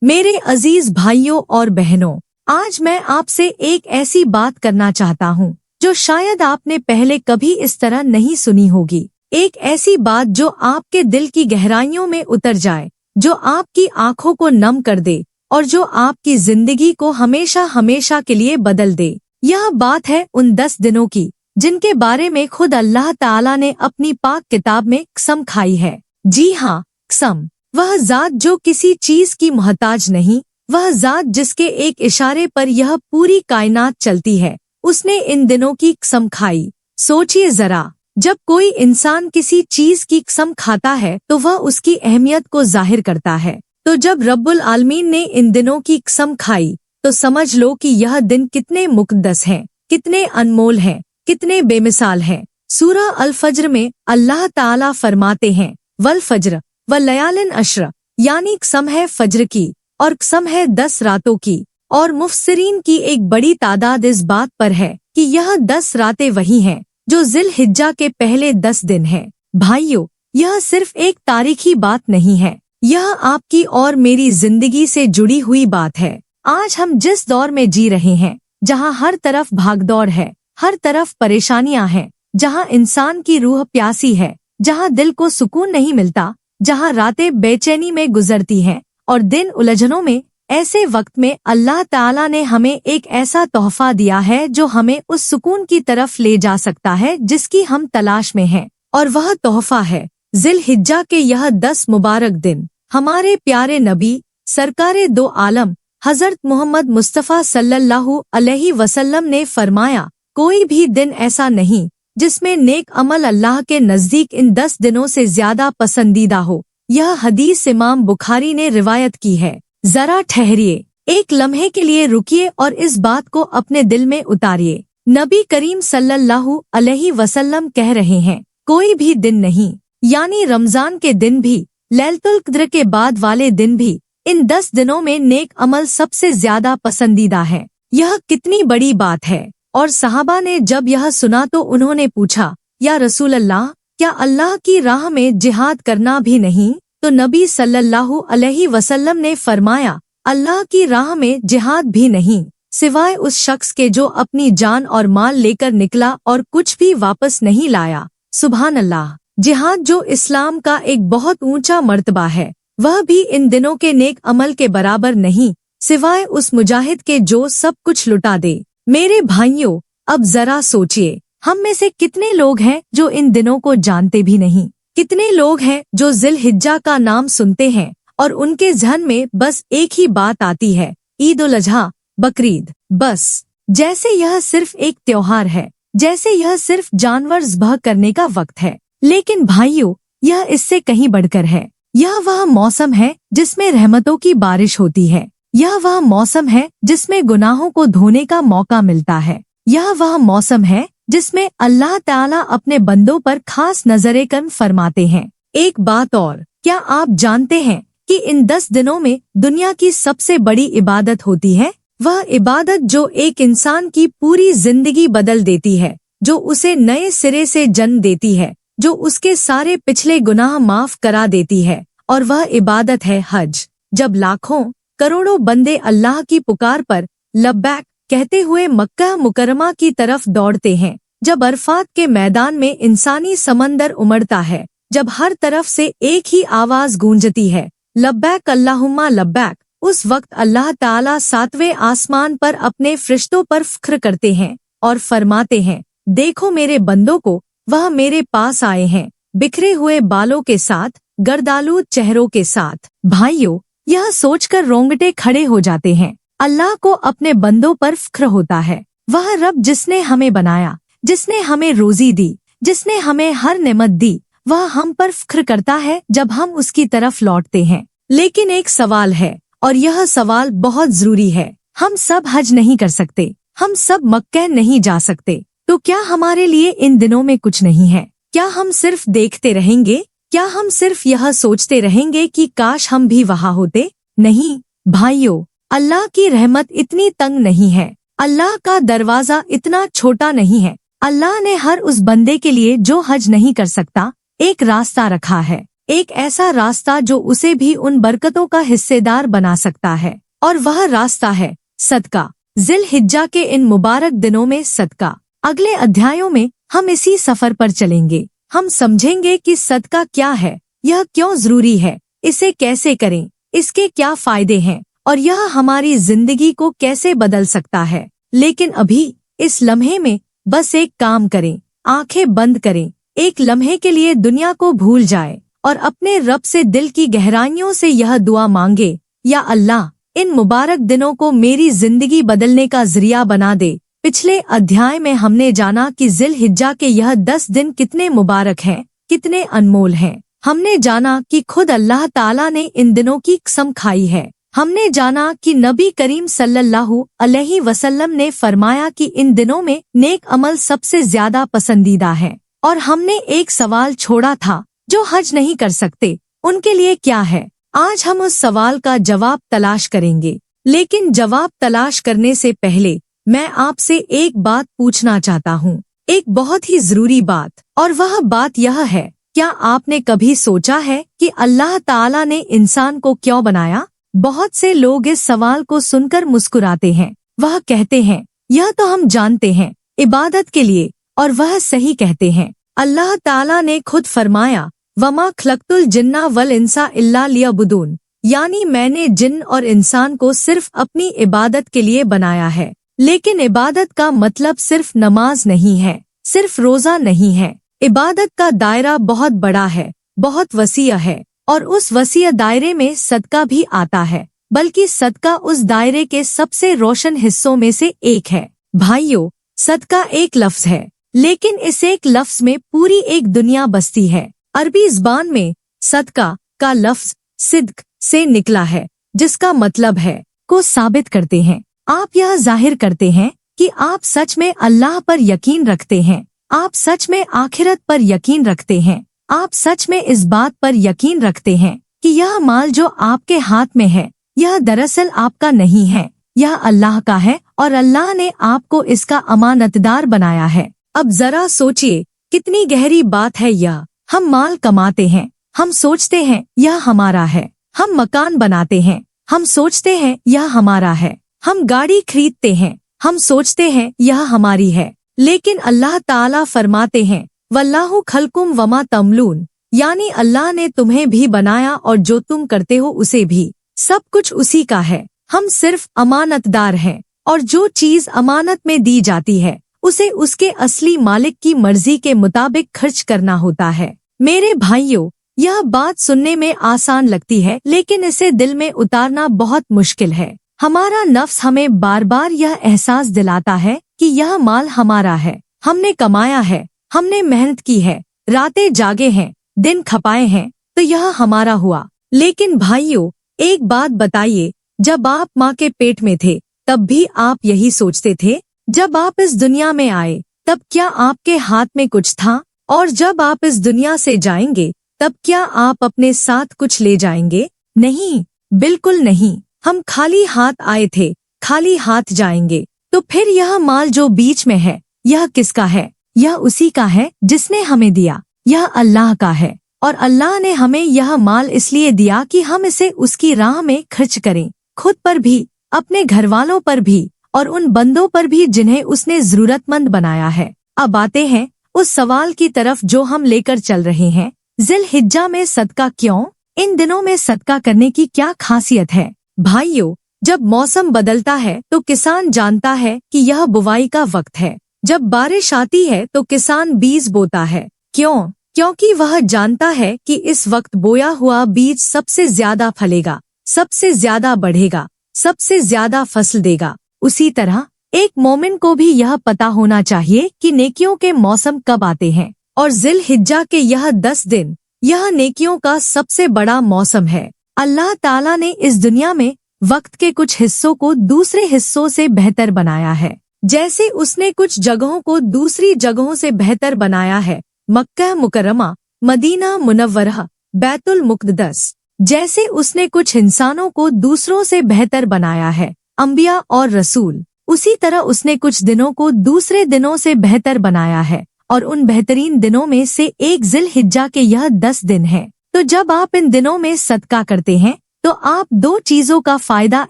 मेरे अजीज भाइयों और बहनों, आज मैं आपसे एक ऐसी बात करना चाहता हूँ जो शायद आपने पहले कभी इस तरह नहीं सुनी होगी। एक ऐसी बात जो आपके दिल की गहराइयों में उतर जाए, जो आपकी आंखों को नम कर दे और जो आपकी जिंदगी को हमेशा हमेशा के लिए बदल दे। यह बात है उन 10 दिनों की जिनके बारे में खुद अल्लाह ताला ने अपनी पाक किताब में कसम खाई है। जी हाँ, कसम। वह जात जो किसी चीज की मोहताज नहीं, वह जात जिसके एक इशारे पर यह पूरी कायनात चलती है, उसने इन दिनों की कसम खाई। सोचिए जरा, जब कोई इंसान किसी चीज की कसम खाता है तो वह उसकी अहमियत को जाहिर करता है। तो जब रब्बुल आलमीन ने इन दिनों की कसम खाई तो समझ लो कि यह दिन कितने मुक़द्दस हैं, कितने अनमोल हैं, कितने बेमिसाल हैं। सूरह अल फज्र में अल्लाह ताला फरमाते हैं, वल फज्र व लयालिन अश्र, यानी कसम है फज्र की और कसम है 10 रातों की। और मुफस्सिरीन की एक बड़ी तादाद इस बात पर है कि यह 10 रातें वही हैं जो जिल-हिज्जा के पहले 10 दिन हैं। भाइयों, यह सिर्फ एक तारीखी बात नहीं है, यह आपकी और मेरी जिंदगी से जुड़ी हुई बात है। आज हम जिस दौर में जी रहे हैं, जहाँ हर तरफ भागदौड़ है, हर तरफ परेशानियां हैं, जहाँ इंसान की रूह प्यासी है, जहाँ दिल को सुकून नहीं मिलता, जहाँ रातें बेचैनी में गुजरती हैं और दिन उलझनों में, ऐसे वक्त में अल्लाह ताला ने हमें एक ऐसा तोहफा दिया है जो हमें उस सुकून की तरफ ले जा सकता है जिसकी हम तलाश में हैं। और वह तोहफा है जिल-हिज्जा के यह 10 मुबारक दिन। हमारे प्यारे नबी सरकारे दो आलम हजरत मोहम्मद मुस्तफ़ा सल्लल्लाहु अलैहि वसल्लम ने फरमाया, कोई भी दिन ऐसा नहीं जिसमें नेक अमल अल्लाह के नजदीक इन 10 दिनों से ज्यादा पसंदीदा हो। यह हदीस इमाम बुखारी ने रिवायत की है। जरा ठहरिए, एक लम्हे के लिए रुकिए और इस बात को अपने दिल में उतारिए। नबी करीम सल्लल्लाहु अलैहि वसल्लम कह रहे हैं, कोई भी दिन नहीं, यानी रमजान के दिन भी, लैलतुल क़द्र के बाद वाले दिन भी, इन 10 दिनों में नेक अमल सबसे ज्यादा पसंदीदा है। यह कितनी बड़ी बात है। और सहाबा ने जब यह सुना तो उन्होंने पूछा, या रसूल अल्लाह, क्या अल्लाह की राह में जिहाद करना भी नहीं? तो नबी सल्लल्लाहु अलैहि वसल्लम ने फरमाया, अल्लाह की राह में जिहाद भी नहीं, सिवाय उस शख्स के जो अपनी जान और माल लेकर निकला और कुछ भी वापस नहीं लाया। सुभान अल्लाह। जिहाद जो इस्लाम का एक बहुत ऊंचा मर्तबा है, वह भी इन दिनों के नेक अमल के बराबर नहीं, सिवाय उस मुजाहिद के जो सब कुछ लुटा दे। मेरे भाइयों, अब जरा सोचिए, हम में से कितने लोग हैं जो इन दिनों को जानते भी नहीं? कितने लोग हैं जो जिल-हिज्जा का नाम सुनते हैं और उनके ज़हन में बस एक ही बात आती है, ईद उल अजहा, बकरीद। बस जैसे यह सिर्फ एक त्योहार है, जैसे यह सिर्फ जानवर ज़ब्ह करने का वक्त है। लेकिन भाइयों, यह इससे कहीं बढ़कर है। यह वह मौसम है जिसमें रहमतों की बारिश होती है। यह वह मौसम है जिसमें गुनाहों को धोने का मौका मिलता है। यह वह मौसम है जिसमें अल्लाह ताला अपने बंदों पर खास नजरे कर्म फरमाते हैं। एक बात और, क्या आप जानते हैं कि इन 10 दिनों में दुनिया की सबसे बड़ी इबादत होती है? वह इबादत जो एक इंसान की पूरी जिंदगी बदल देती है, जो उसे नए सिरे से जन्म देती है, जो उसके सारे पिछले गुनाह माफ करा देती है, और वह इबादत है हज। जब लाखों करोड़ों बंदे अल्लाह की पुकार पर लब्बैक कहते हुए मक्का मुकरमा की तरफ दौड़ते हैं, जब अरफात के मैदान में इंसानी समंदर उमड़ता है, जब हर तरफ से एक ही आवाज गूंजती है, लब्बैक अल्लाहुम्मा लब्बैक, उस वक्त अल्लाह ताला 7वें आसमान पर अपने फरिश्तों पर फ़ख्र करते हैं और फरमाते हैं, देखो मेरे बंदों को, वह मेरे पास आए हैं, बिखरे हुए बालों के साथ, गर्दालूद चेहरों के साथ। भाइयों, यह सोचकर रोंगटे खड़े हो जाते हैं। अल्लाह को अपने बंदों पर फ़ख्र होता है। वह रब जिसने हमें बनाया, जिसने हमें रोजी दी, जिसने हमें हर नेमत दी, वह हम पर फ़ख्र करता है जब हम उसकी तरफ लौटते हैं। लेकिन एक सवाल है, और यह सवाल बहुत जरूरी है। हम सब हज नहीं कर सकते, हम सब मक्का नहीं जा सकते, तो क्या हमारे लिए इन दिनों में कुछ नहीं है? क्या हम सिर्फ देखते रहेंगे? क्या हम सिर्फ यह सोचते रहेंगे कि काश हम भी वहाँ होते? नहीं भाइयों, अल्लाह की रहमत इतनी तंग नहीं है, अल्लाह का दरवाजा इतना छोटा नहीं है। अल्लाह ने हर उस बंदे के लिए जो हज नहीं कर सकता, एक रास्ता रखा है, एक ऐसा रास्ता जो उसे भी उन बरकतों का हिस्सेदार बना सकता है, और वह रास्ता है सदका। जिल हिज्जा के इन मुबारक दिनों में सदका। अगले अध्यायों में हम इसी सफर पर चलेंगे। हम समझेंगे कि सदका क्या है, यह क्यों जरूरी है, इसे कैसे करें, इसके क्या फायदे हैं, और यह हमारी जिंदगी को कैसे बदल सकता है। लेकिन अभी इस लम्हे में बस एक काम करें, आंखें बंद करें, एक लम्हे के लिए दुनिया को भूल जाए और अपने रब से दिल की गहराइयों से यह दुआ मांगे, या अल्लाह, इन मुबारक दिनों को मेरी जिंदगी बदलने का जरिया बना दे। पिछले अध्याय में हमने जाना कि जिल हिज्जा के यह 10 दिन कितने मुबारक हैं, कितने अनमोल हैं। हमने जाना कि खुद अल्लाह ताला ने इन दिनों की कसम खाई है। हमने जाना कि नबी करीम सल्लल्लाहु अलैहि वसल्लम ने फरमाया कि इन दिनों में नेक अमल सबसे ज्यादा पसंदीदा है। और हमने एक सवाल छोड़ा था, जो हज नहीं कर सकते उनके लिए क्या है। आज हम उस सवाल का जवाब तलाश करेंगे, लेकिन जवाब तलाश करने से पहले मैं आपसे एक बात पूछना चाहता हूँ, एक बहुत ही जरूरी बात। और वह बात यह है, क्या आपने कभी सोचा है कि अल्लाह ताला ने इंसान को क्यों बनाया? बहुत से लोग इस सवाल को सुनकर मुस्कुराते हैं। वह कहते हैं, यह तो हम जानते हैं, इबादत के लिए। और वह सही कहते हैं। अल्लाह ताला ने खुद फरमाया, वमा खलक़तुल जिन्ना वल इंसा इल्ला लियअबुदून, यानी मैंने जिन और इंसान को सिर्फ अपनी इबादत के लिए बनाया है। लेकिन इबादत का मतलब सिर्फ नमाज नहीं है, सिर्फ रोजा नहीं है। इबादत का दायरा बहुत बड़ा है, बहुत वसीअ है, और उस वसीअ दायरे में सदका भी आता है। बल्कि सदका उस दायरे के सबसे रोशन हिस्सों में से एक है। भाइयों, सदका एक लफ्ज है, लेकिन इस एक लफ्ज में पूरी एक दुनिया बसती है। अरबी ज़बान में सदका का लफ्ज सिद्क से निकला है, जिसका मतलब है को साबित करते हैं। आप यह जाहिर करते हैं कि आप सच में अल्लाह पर यकीन रखते हैं, आप सच में आखिरत पर यकीन रखते हैं, आप सच में इस बात पर यकीन रखते हैं कि यह माल जो आपके हाथ में है, यह दरअसल आपका नहीं है, यह अल्लाह का है और अल्लाह ने आपको इसका अमानतदार बनाया है। अब जरा सोचिए, कितनी गहरी बात है यह। हम माल कमाते हैं, हम सोचते हैं यह हमारा है। हम मकान बनाते हैं, हम सोचते हैं यह हमारा है। हम गाड़ी खरीदते हैं, हम सोचते हैं यह हमारी है। लेकिन अल्लाह ताला फरमाते हैं, वल्लाहु खलकुम वमा तमलून, यानी अल्लाह ने तुम्हें भी बनाया और जो तुम करते हो उसे भी। सब कुछ उसी का है। हम सिर्फ अमानतदार हैं, और जो चीज अमानत में दी जाती है उसे उसके असली मालिक की मर्जी के मुताबिक खर्च करना होता है। मेरे भाइयों, यह बात सुनने में आसान लगती है, लेकिन इसे दिल में उतारना बहुत मुश्किल है। हमारा नफ्स हमें बार बार यह एहसास दिलाता है कि यह माल हमारा है, हमने कमाया है, हमने मेहनत की है, रातें जागे हैं, दिन खपाए हैं, तो यह हमारा हुआ। लेकिन भाइयों, एक बात बताइए, जब आप माँ के पेट में थे तब भी आप यही सोचते थे? जब आप इस दुनिया में आए तब क्या आपके हाथ में कुछ था? और जब आप इस दुनिया से जाएंगे तब क्या आप अपने साथ कुछ ले जाएंगे? नहीं, बिल्कुल नहीं। हम खाली हाथ आए थे, खाली हाथ जाएंगे। तो फिर यह माल जो बीच में है, यह किसका है? यह उसी का है जिसने हमें दिया। यह अल्लाह का है, और अल्लाह ने हमें यह माल इसलिए दिया कि हम इसे उसकी राह में खर्च करें, खुद पर भी, अपने घर वालों पर भी, और उन बंदों पर भी जिन्हें उसने जरूरतमंद बनाया है। अब आते हैं उस सवाल की तरफ जो हम लेकर चल रहे हैं, जिल हिज्जा में सदका क्यों? इन दिनों में सदका करने की क्या खासियत है? भाइयों, जब मौसम बदलता है तो किसान जानता है कि यह बुवाई का वक्त है। जब बारिश आती है तो किसान बीज बोता है। क्यों? क्योंकि वह जानता है कि इस वक्त बोया हुआ बीज सबसे ज्यादा फलेगा, सबसे ज्यादा बढ़ेगा, सबसे ज्यादा फसल देगा। उसी तरह एक मोमिन को भी यह पता होना चाहिए कि नेकियों के मौसम कब आते हैं, और जिल हिज्जा के यह 10 दिन, यह नेकियों का सबसे बड़ा मौसम है। अल्लाह ताला ने इस दुनिया में वक्त के कुछ हिस्सों को दूसरे हिस्सों से बेहतर बनाया है। जैसे उसने कुछ जगहों को दूसरी जगहों से बेहतर बनाया है, मक्का मुकर्रमा, मदीना मुनव्वरह, बैतुल मुक़द्दस। जैसे उसने कुछ इंसानों को दूसरों से बेहतर बनाया है, अंबिया और रसूल, उसी तरह उसने कुछ दिनों को दूसरे दिनों से बेहतर बनाया है, और उन बेहतरीन दिनों में से एक जिल हिज्जा के यह 10 दिन है। तो जब आप इन दिनों में सदका करते हैं तो आप दो चीजों का फायदा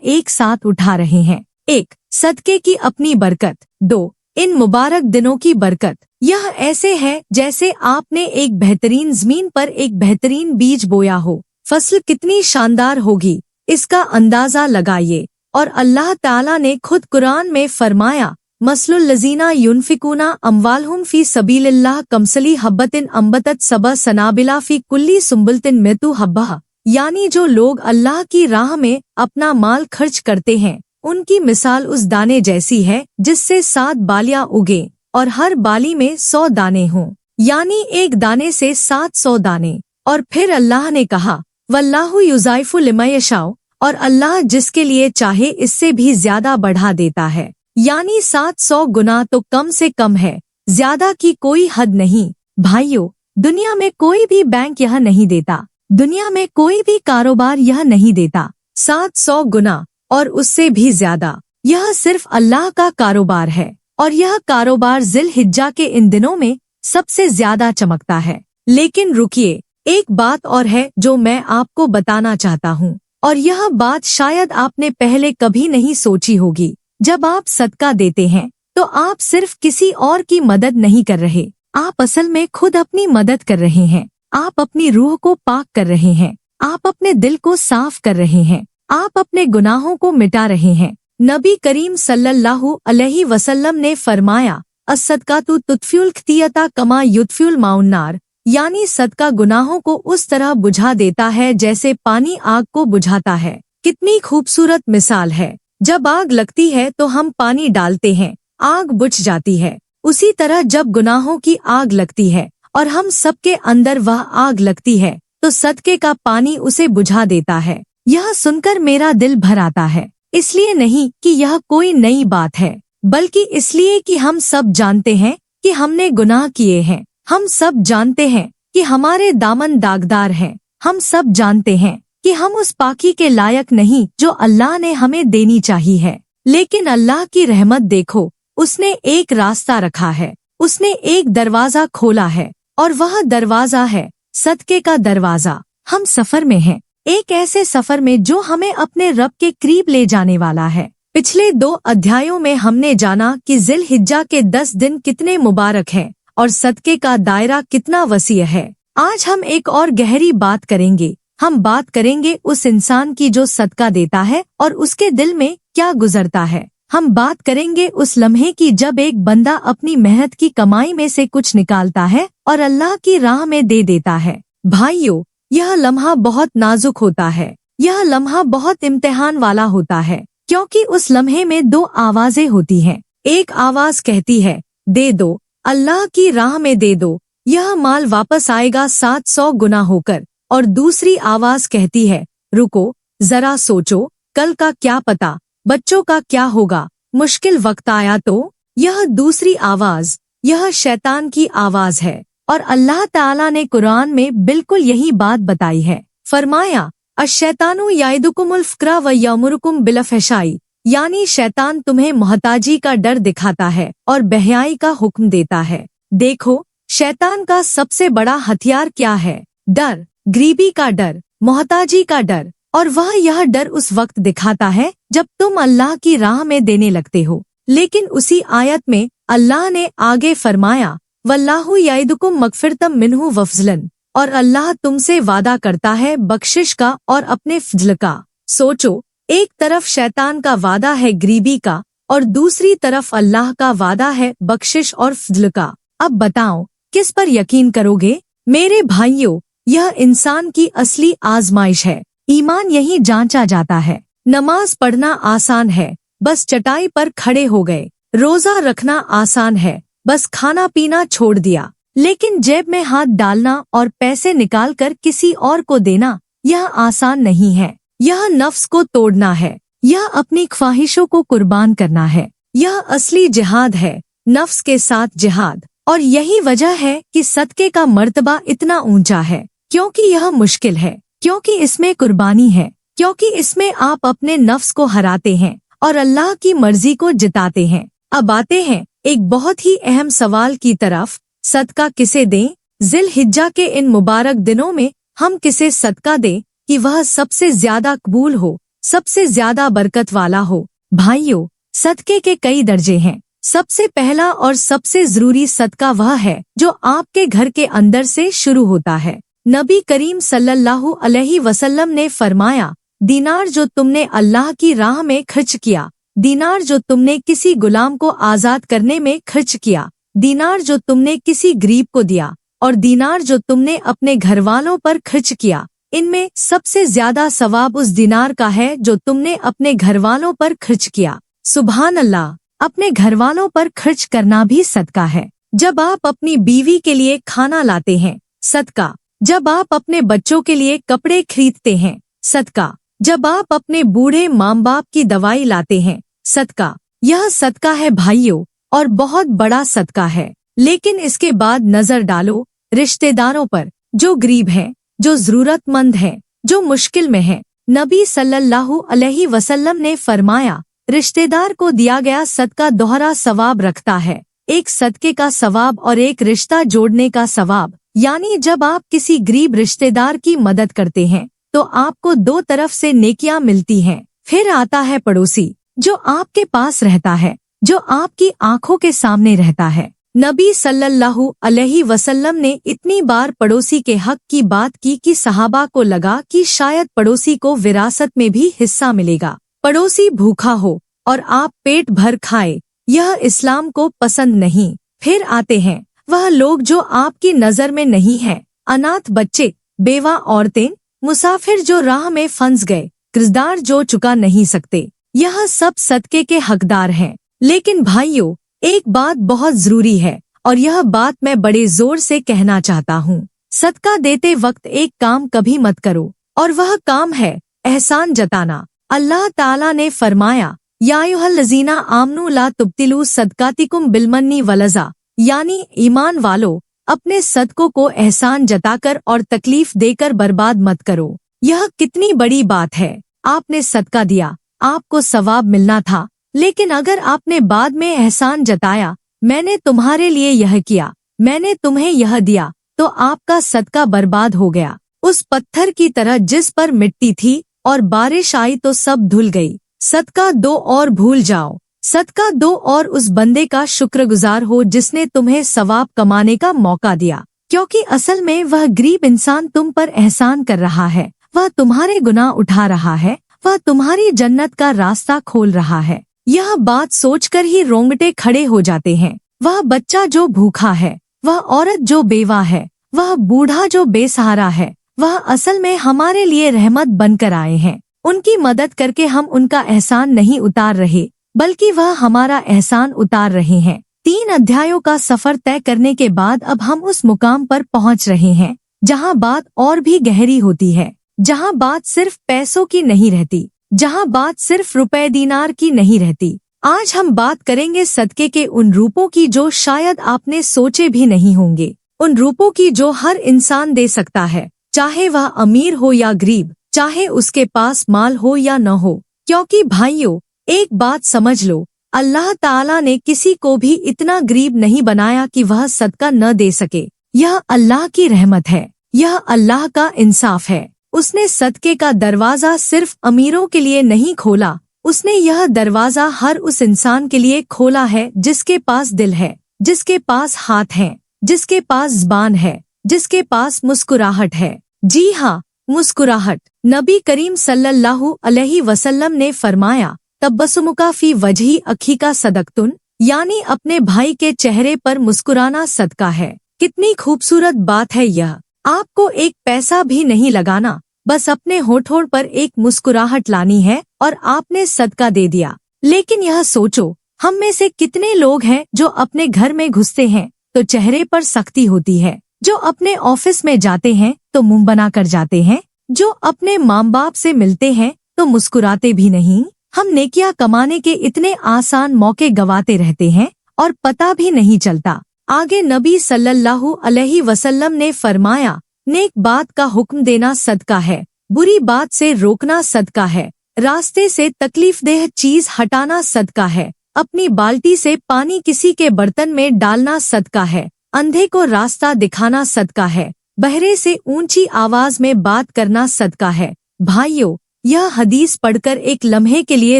एक साथ उठा रहे हैं। एक, सदके की अपनी बरकत। दो, इन मुबारक दिनों की बरकत। यह ऐसे है जैसे आपने एक बेहतरीन जमीन पर एक बेहतरीन बीज बोया हो। फसल कितनी शानदार होगी इसका अंदाजा लगाइए। और अल्लाह ताला ने खुद कुरान में फरमाया, मसलुल लजीना युनफिकूना अम्वालहुम फी सबीलिल्लाह कमसली हब्बतिन अम्बतत सबा सनाबिला फी कुल्ली सुम्बुलतिन मितु हब्बा, यानी जो लोग अल्लाह की राह में अपना माल खर्च करते हैं उनकी मिसाल उस दाने जैसी है जिससे 7 बालियां उगे और हर बाली में 100 दाने हों, यानी एक दाने से 700 दाने। और फिर अल्लाह ने कहा, वल्लाहु युज़ाइफु लिमन यशाओ, और अल्लाह जिसके लिए चाहे इससे भी ज्यादा बढ़ा देता है, यानी 700 गुना तो कम से कम है, ज्यादा की कोई हद नहीं। भाइयों, दुनिया में कोई भी बैंक यह नहीं देता, दुनिया में कोई भी कारोबार यह नहीं देता 700 गुना और उससे भी ज्यादा। यह सिर्फ अल्लाह का कारोबार है और यह कारोबार ज़िल-हिज्जा के इन दिनों में सबसे ज्यादा चमकता है। लेकिन रुकिए, एक बात और है जो मैं आपको बताना चाहता हूँ, और यह बात शायद आपने पहले कभी नहीं सोची होगी। जब आप सदका देते हैं तो आप सिर्फ किसी और की मदद नहीं कर रहे, आप असल में खुद अपनी मदद कर रहे हैं। आप अपनी रूह को पाक कर रहे हैं, आप अपने दिल को साफ कर रहे हैं, आप अपने गुनाहों को मिटा रहे हैं। नबी करीम सल्लल्लाहु अलैहि वसल्लम ने फरमाया, अस्सदकातु तुत्फिउल खतियता कमा युत्फिउल माउन्नार, यानी सदका गुनाहों को उस तरह बुझा देता है जैसे पानी आग को बुझाता है। कितनी खूबसूरत मिसाल है। जब आग लगती है तो हम पानी डालते हैं, आग बुझ जाती है। उसी तरह जब गुनाहों की आग लगती है और हम सबके अंदर वह आग लगती है तो सदके का पानी उसे बुझा देता है। यह सुनकर मेरा दिल भर आता है, इसलिए नहीं कि यह कोई नई बात है, बल्कि इसलिए कि हम सब जानते हैं कि हमने गुनाह किए हैं। हम सब जानते हैं कि हमारे दामन दागदार हैं। हम सब जानते हैं कि हम उस पाकी के लायक नहीं जो अल्लाह ने हमें देनी चाहिए है। लेकिन अल्लाह की रहमत देखो, उसने एक रास्ता रखा है, उसने एक दरवाजा खोला है और वह दरवाजा है सदके का दरवाजा। हम सफर में हैं, एक ऐसे सफर में जो हमें अपने रब के करीब ले जाने वाला है। पिछले 2 अध्यायों में हमने जाना कि ज़िल-हिज्जा के 10 दिन कितने मुबारक हैं और सदके का दायरा कितना वसी है। आज हम एक और गहरी बात करेंगे। हम बात करेंगे उस इंसान की जो सदका देता है और उसके दिल में क्या गुजरता है। हम बात करेंगे उस लम्हे की जब एक बंदा अपनी मेहनत की कमाई में से कुछ निकालता है और अल्लाह की राह में दे देता है। भाइयों, यह लम्हा बहुत नाजुक होता है, यह लम्हा बहुत इम्तिहान वाला होता है, क्योंकि उस लम्हे में 2 आवाजें होती हैं। एक आवाज कहती है, दे दो, अल्लाह की राह में दे दो, यह माल वापस आएगा 700 गुना होकर। और दूसरी आवाज कहती है, रुको, जरा सोचो, कल का क्या पता, बच्चों का क्या होगा, मुश्किल वक्त आया तो। यह दूसरी आवाज, यह शैतान की आवाज है और अल्लाह ताला ने कुरान में बिल्कुल यही बात बताई है। फरमाया, अश-शैतानु याइदुकुमुल फ़क्र व यअमुरुकुम बिल-फ़हशाई, यानी शैतान तुम्हें मोहताजी का डर दिखाता है और बेहयाई का हुक्म देता है। देखो, शैतान का सबसे बड़ा हथियार क्या है? डर, गरीबी का डर, मोहताजी का डर। और वह यह डर उस वक्त दिखाता है जब तुम अल्लाह की राह में देने लगते हो। लेकिन उसी आयत में अल्लाह ने आगे फरमाया, वल्लाहु याइदुकुम मगफिरतम मिन्हु व फ़ज़लन, और अल्लाह तुमसे वादा करता है बख्शिश का और अपने फ़ज़ल का। सोचो, एक तरफ शैतान का वादा है गरीबी का और दूसरी तरफ अल्लाह का वादा है बख्शिश और फ़ज़ल का। अब बताओ, किस पर यकीन करोगे? मेरे भाइयों, यह इंसान की असली आजमाइश है। ईमान यही जांचा जाता है। नमाज पढ़ना आसान है, बस चटाई पर खड़े हो गए। रोजा रखना आसान है, बस खाना पीना छोड़ दिया। लेकिन जेब में हाथ डालना और पैसे निकालकर किसी और को देना, यह आसान नहीं है। यह नफ्स को तोड़ना है, यह अपनी ख्वाहिशों को कुर्बान करना है। यह असली जिहाद है, नफ्स के साथ जिहाद। और यही वजह है कि सदके का मर्तबा इतना ऊंचा है, क्योंकि यह मुश्किल है, क्योंकि इसमें कुर्बानी है, क्योंकि इसमें आप अपने नफ्स को हराते हैं और अल्लाह की मर्जी को जिताते हैं। अब आते हैं एक बहुत ही अहम सवाल की तरफ, सदका किसे दें? ज़िल-हिज्जा के इन मुबारक दिनों में हम किसे सदका दें कि वह सबसे ज्यादा कबूल हो, सबसे ज्यादा बरकत वाला हो। भाइयों, सदके के कई दर्जे हैं। सबसे पहला और सबसे जरूरी सदका वह है जो आपके घर के अंदर से शुरू होता है। नबी करीम सल्लल्लाहु अलैहि वसल्लम ने फरमाया, दीनार जो तुमने अल्लाह की राह में खर्च किया, दीनार जो तुमने किसी गुलाम को आजाद करने में खर्च किया, दीनार जो तुमने किसी गरीब को दिया, और दीनार जो तुमने अपने घरवालों पर खर्च किया, इनमें सबसे ज्यादा सवाब उस दीनार का है जो तुमने अपने घरवालों पर खर्च किया। सुभान अल्लाह, अपने घरवालों पर खर्च करना भी सदका है। जब आप अपनी बीवी के लिए खाना लाते हैं, सदका। जब आप अपने बच्चों के लिए कपड़े खरीदते हैं, सदका। जब आप अपने बूढ़े माँ बाप की दवाई लाते हैं, सदका। यह सदका है भाइयों, और बहुत बड़ा सदका है। लेकिन इसके बाद नजर डालो रिश्तेदारों पर, जो गरीब हैं, जो जरूरतमंद हैं, जो मुश्किल में हैं। नबी सल्लल्लाहु अलैहि वसल्लम ने फरमाया, रिश्तेदार को दिया गया सदका दोहरा सवाब रखता है, एक सदके का सवाब और एक रिश्ता जोड़ने का सवाब। यानी जब आप किसी गरीब रिश्तेदार की मदद करते हैं तो आपको दो तरफ से नेकियां मिलती हैं। फिर आता है पड़ोसी, जो आपके पास रहता है, जो आपकी आंखों के सामने रहता है। नबी सल्लल्लाहु अलैहि वसल्लम ने इतनी बार पड़ोसी के हक की बात की कि सहाबा को लगा कि शायद पड़ोसी को विरासत में भी हिस्सा मिलेगा। पड़ोसी भूखा हो और आप पेट भर खाए, यह इस्लाम को पसंद नहीं। फिर आते हैं वह लोग जो आपकी नजर में नहीं हैं, अनाथ बच्चे, बेवा औरतें, मुसाफिर जो राह में फंस गए, कर्जदार जो चुका नहीं सकते। यह सब सदके के हकदार हैं। लेकिन भाइयों, एक बात बहुत जरूरी है, और यह बात मैं बड़े जोर से कहना चाहता हूँ। सदका देते वक्त एक काम कभी मत करो, और वह काम है एहसान जताना। अल्लाह ताला ने फरमाया, या अय्युहल्लज़ीना आमनू ला तुब्तिलू सदकातिकुम बिलमन्नी वलज़ा, यानी ईमान वालों, अपने सदकों को एहसान जताकर और तकलीफ देकर बर्बाद मत करो। यह कितनी बड़ी बात है। आपने सदका दिया, आपको सवाब मिलना था, लेकिन अगर आपने बाद में एहसान जताया, मैंने तुम्हारे लिए यह किया, मैंने तुम्हें यह दिया, तो आपका सदका बर्बाद हो गया। उस पत्थर की तरह जिस पर मिट्टी थी और बारिश आई तो सब धुल गई। सदका दो और भूल जाओ। सदका दो और उस बंदे का शुक्रगुजार हो जिसने तुम्हें सवाब कमाने का मौका दिया, क्योंकि असल में वह गरीब इंसान तुम पर एहसान कर रहा है, वह तुम्हारे गुनाह उठा रहा है, वह तुम्हारी जन्नत का रास्ता खोल रहा है। यह बात सोचकर ही रोंगटे खड़े हो जाते हैं। वह बच्चा जो भूखा है, वह औरत जो बेवा है, वह बूढ़ा जो बेसहारा है, वह असल में हमारे लिए रहमत बनकर आए हैं। उनकी मदद करके हम उनका एहसान नहीं उतार रहे, बल्कि वह हमारा एहसान उतार रहे हैं। 3 अध्यायों का सफर तय करने के बाद अब हम उस मुकाम पर पहुंच रहे हैं जहां बात और भी गहरी होती है, जहां बात सिर्फ पैसों की नहीं रहती, जहां बात सिर्फ रुपए दीनार की नहीं रहती। आज हम बात करेंगे सदके के उन रूपों की जो शायद आपने सोचे भी नहीं होंगे, उन रूपों की जो हर इंसान दे सकता है, चाहे वह अमीर हो या गरीब, चाहे उसके पास माल हो या न हो। क्योंकि भाइयों, एक बात समझ लो, अल्लाह ताला ने किसी को भी इतना गरीब नहीं बनाया कि वह सदका न दे सके। यह अल्लाह की रहमत है, यह अल्लाह का इंसाफ है। उसने सदके का दरवाजा सिर्फ अमीरों के लिए नहीं खोला, उसने यह दरवाजा हर उस इंसान के लिए खोला है जिसके पास दिल है, जिसके पास हाथ है, जिसके पास ज़बान है, जिसके पास मुस्कुराहट है। जी हाँ, मुस्कुराहट। नबी करीम सल्लल्लाहु अलैहि वसल्लम ने फरमाया, तबस्सुमुका फी वजही अखी का सदकतुन, यानी अपने भाई के चेहरे पर मुस्कुराना सदका है। कितनी खूबसूरत बात है यह। आपको एक पैसा भी नहीं लगाना, बस अपने होठों पर एक मुस्कुराहट लानी है और आपने सदका दे दिया। लेकिन यह सोचो, हम में से कितने लोग हैं जो अपने घर में घुसते हैं तो चेहरे पर सख्ती होती है, जो अपने ऑफिस में जाते हैं तो मुंह बना कर जाते हैं, जो अपने माँ बाप से मिलते हैं तो मुस्कुराते भी नहीं। हम नेकियां कमाने के इतने आसान मौके गवाते रहते हैं और पता भी नहीं चलता। आगे नबी सल्लल्लाहु अलैहि वसल्लम ने फरमाया, नेक बात का हुक्म देना सदका है, बुरी बात से रोकना सदका है, रास्ते से तकलीफदेह चीज हटाना सदका है, अपनी बाल्टी से पानी किसी के बर्तन में डालना सदका है, अंधे को रास्ता दिखाना सदका है, बहरे से ऊंची आवाज में बात करना सदका है। भाइयों, यह हदीस पढ़कर एक लम्हे के लिए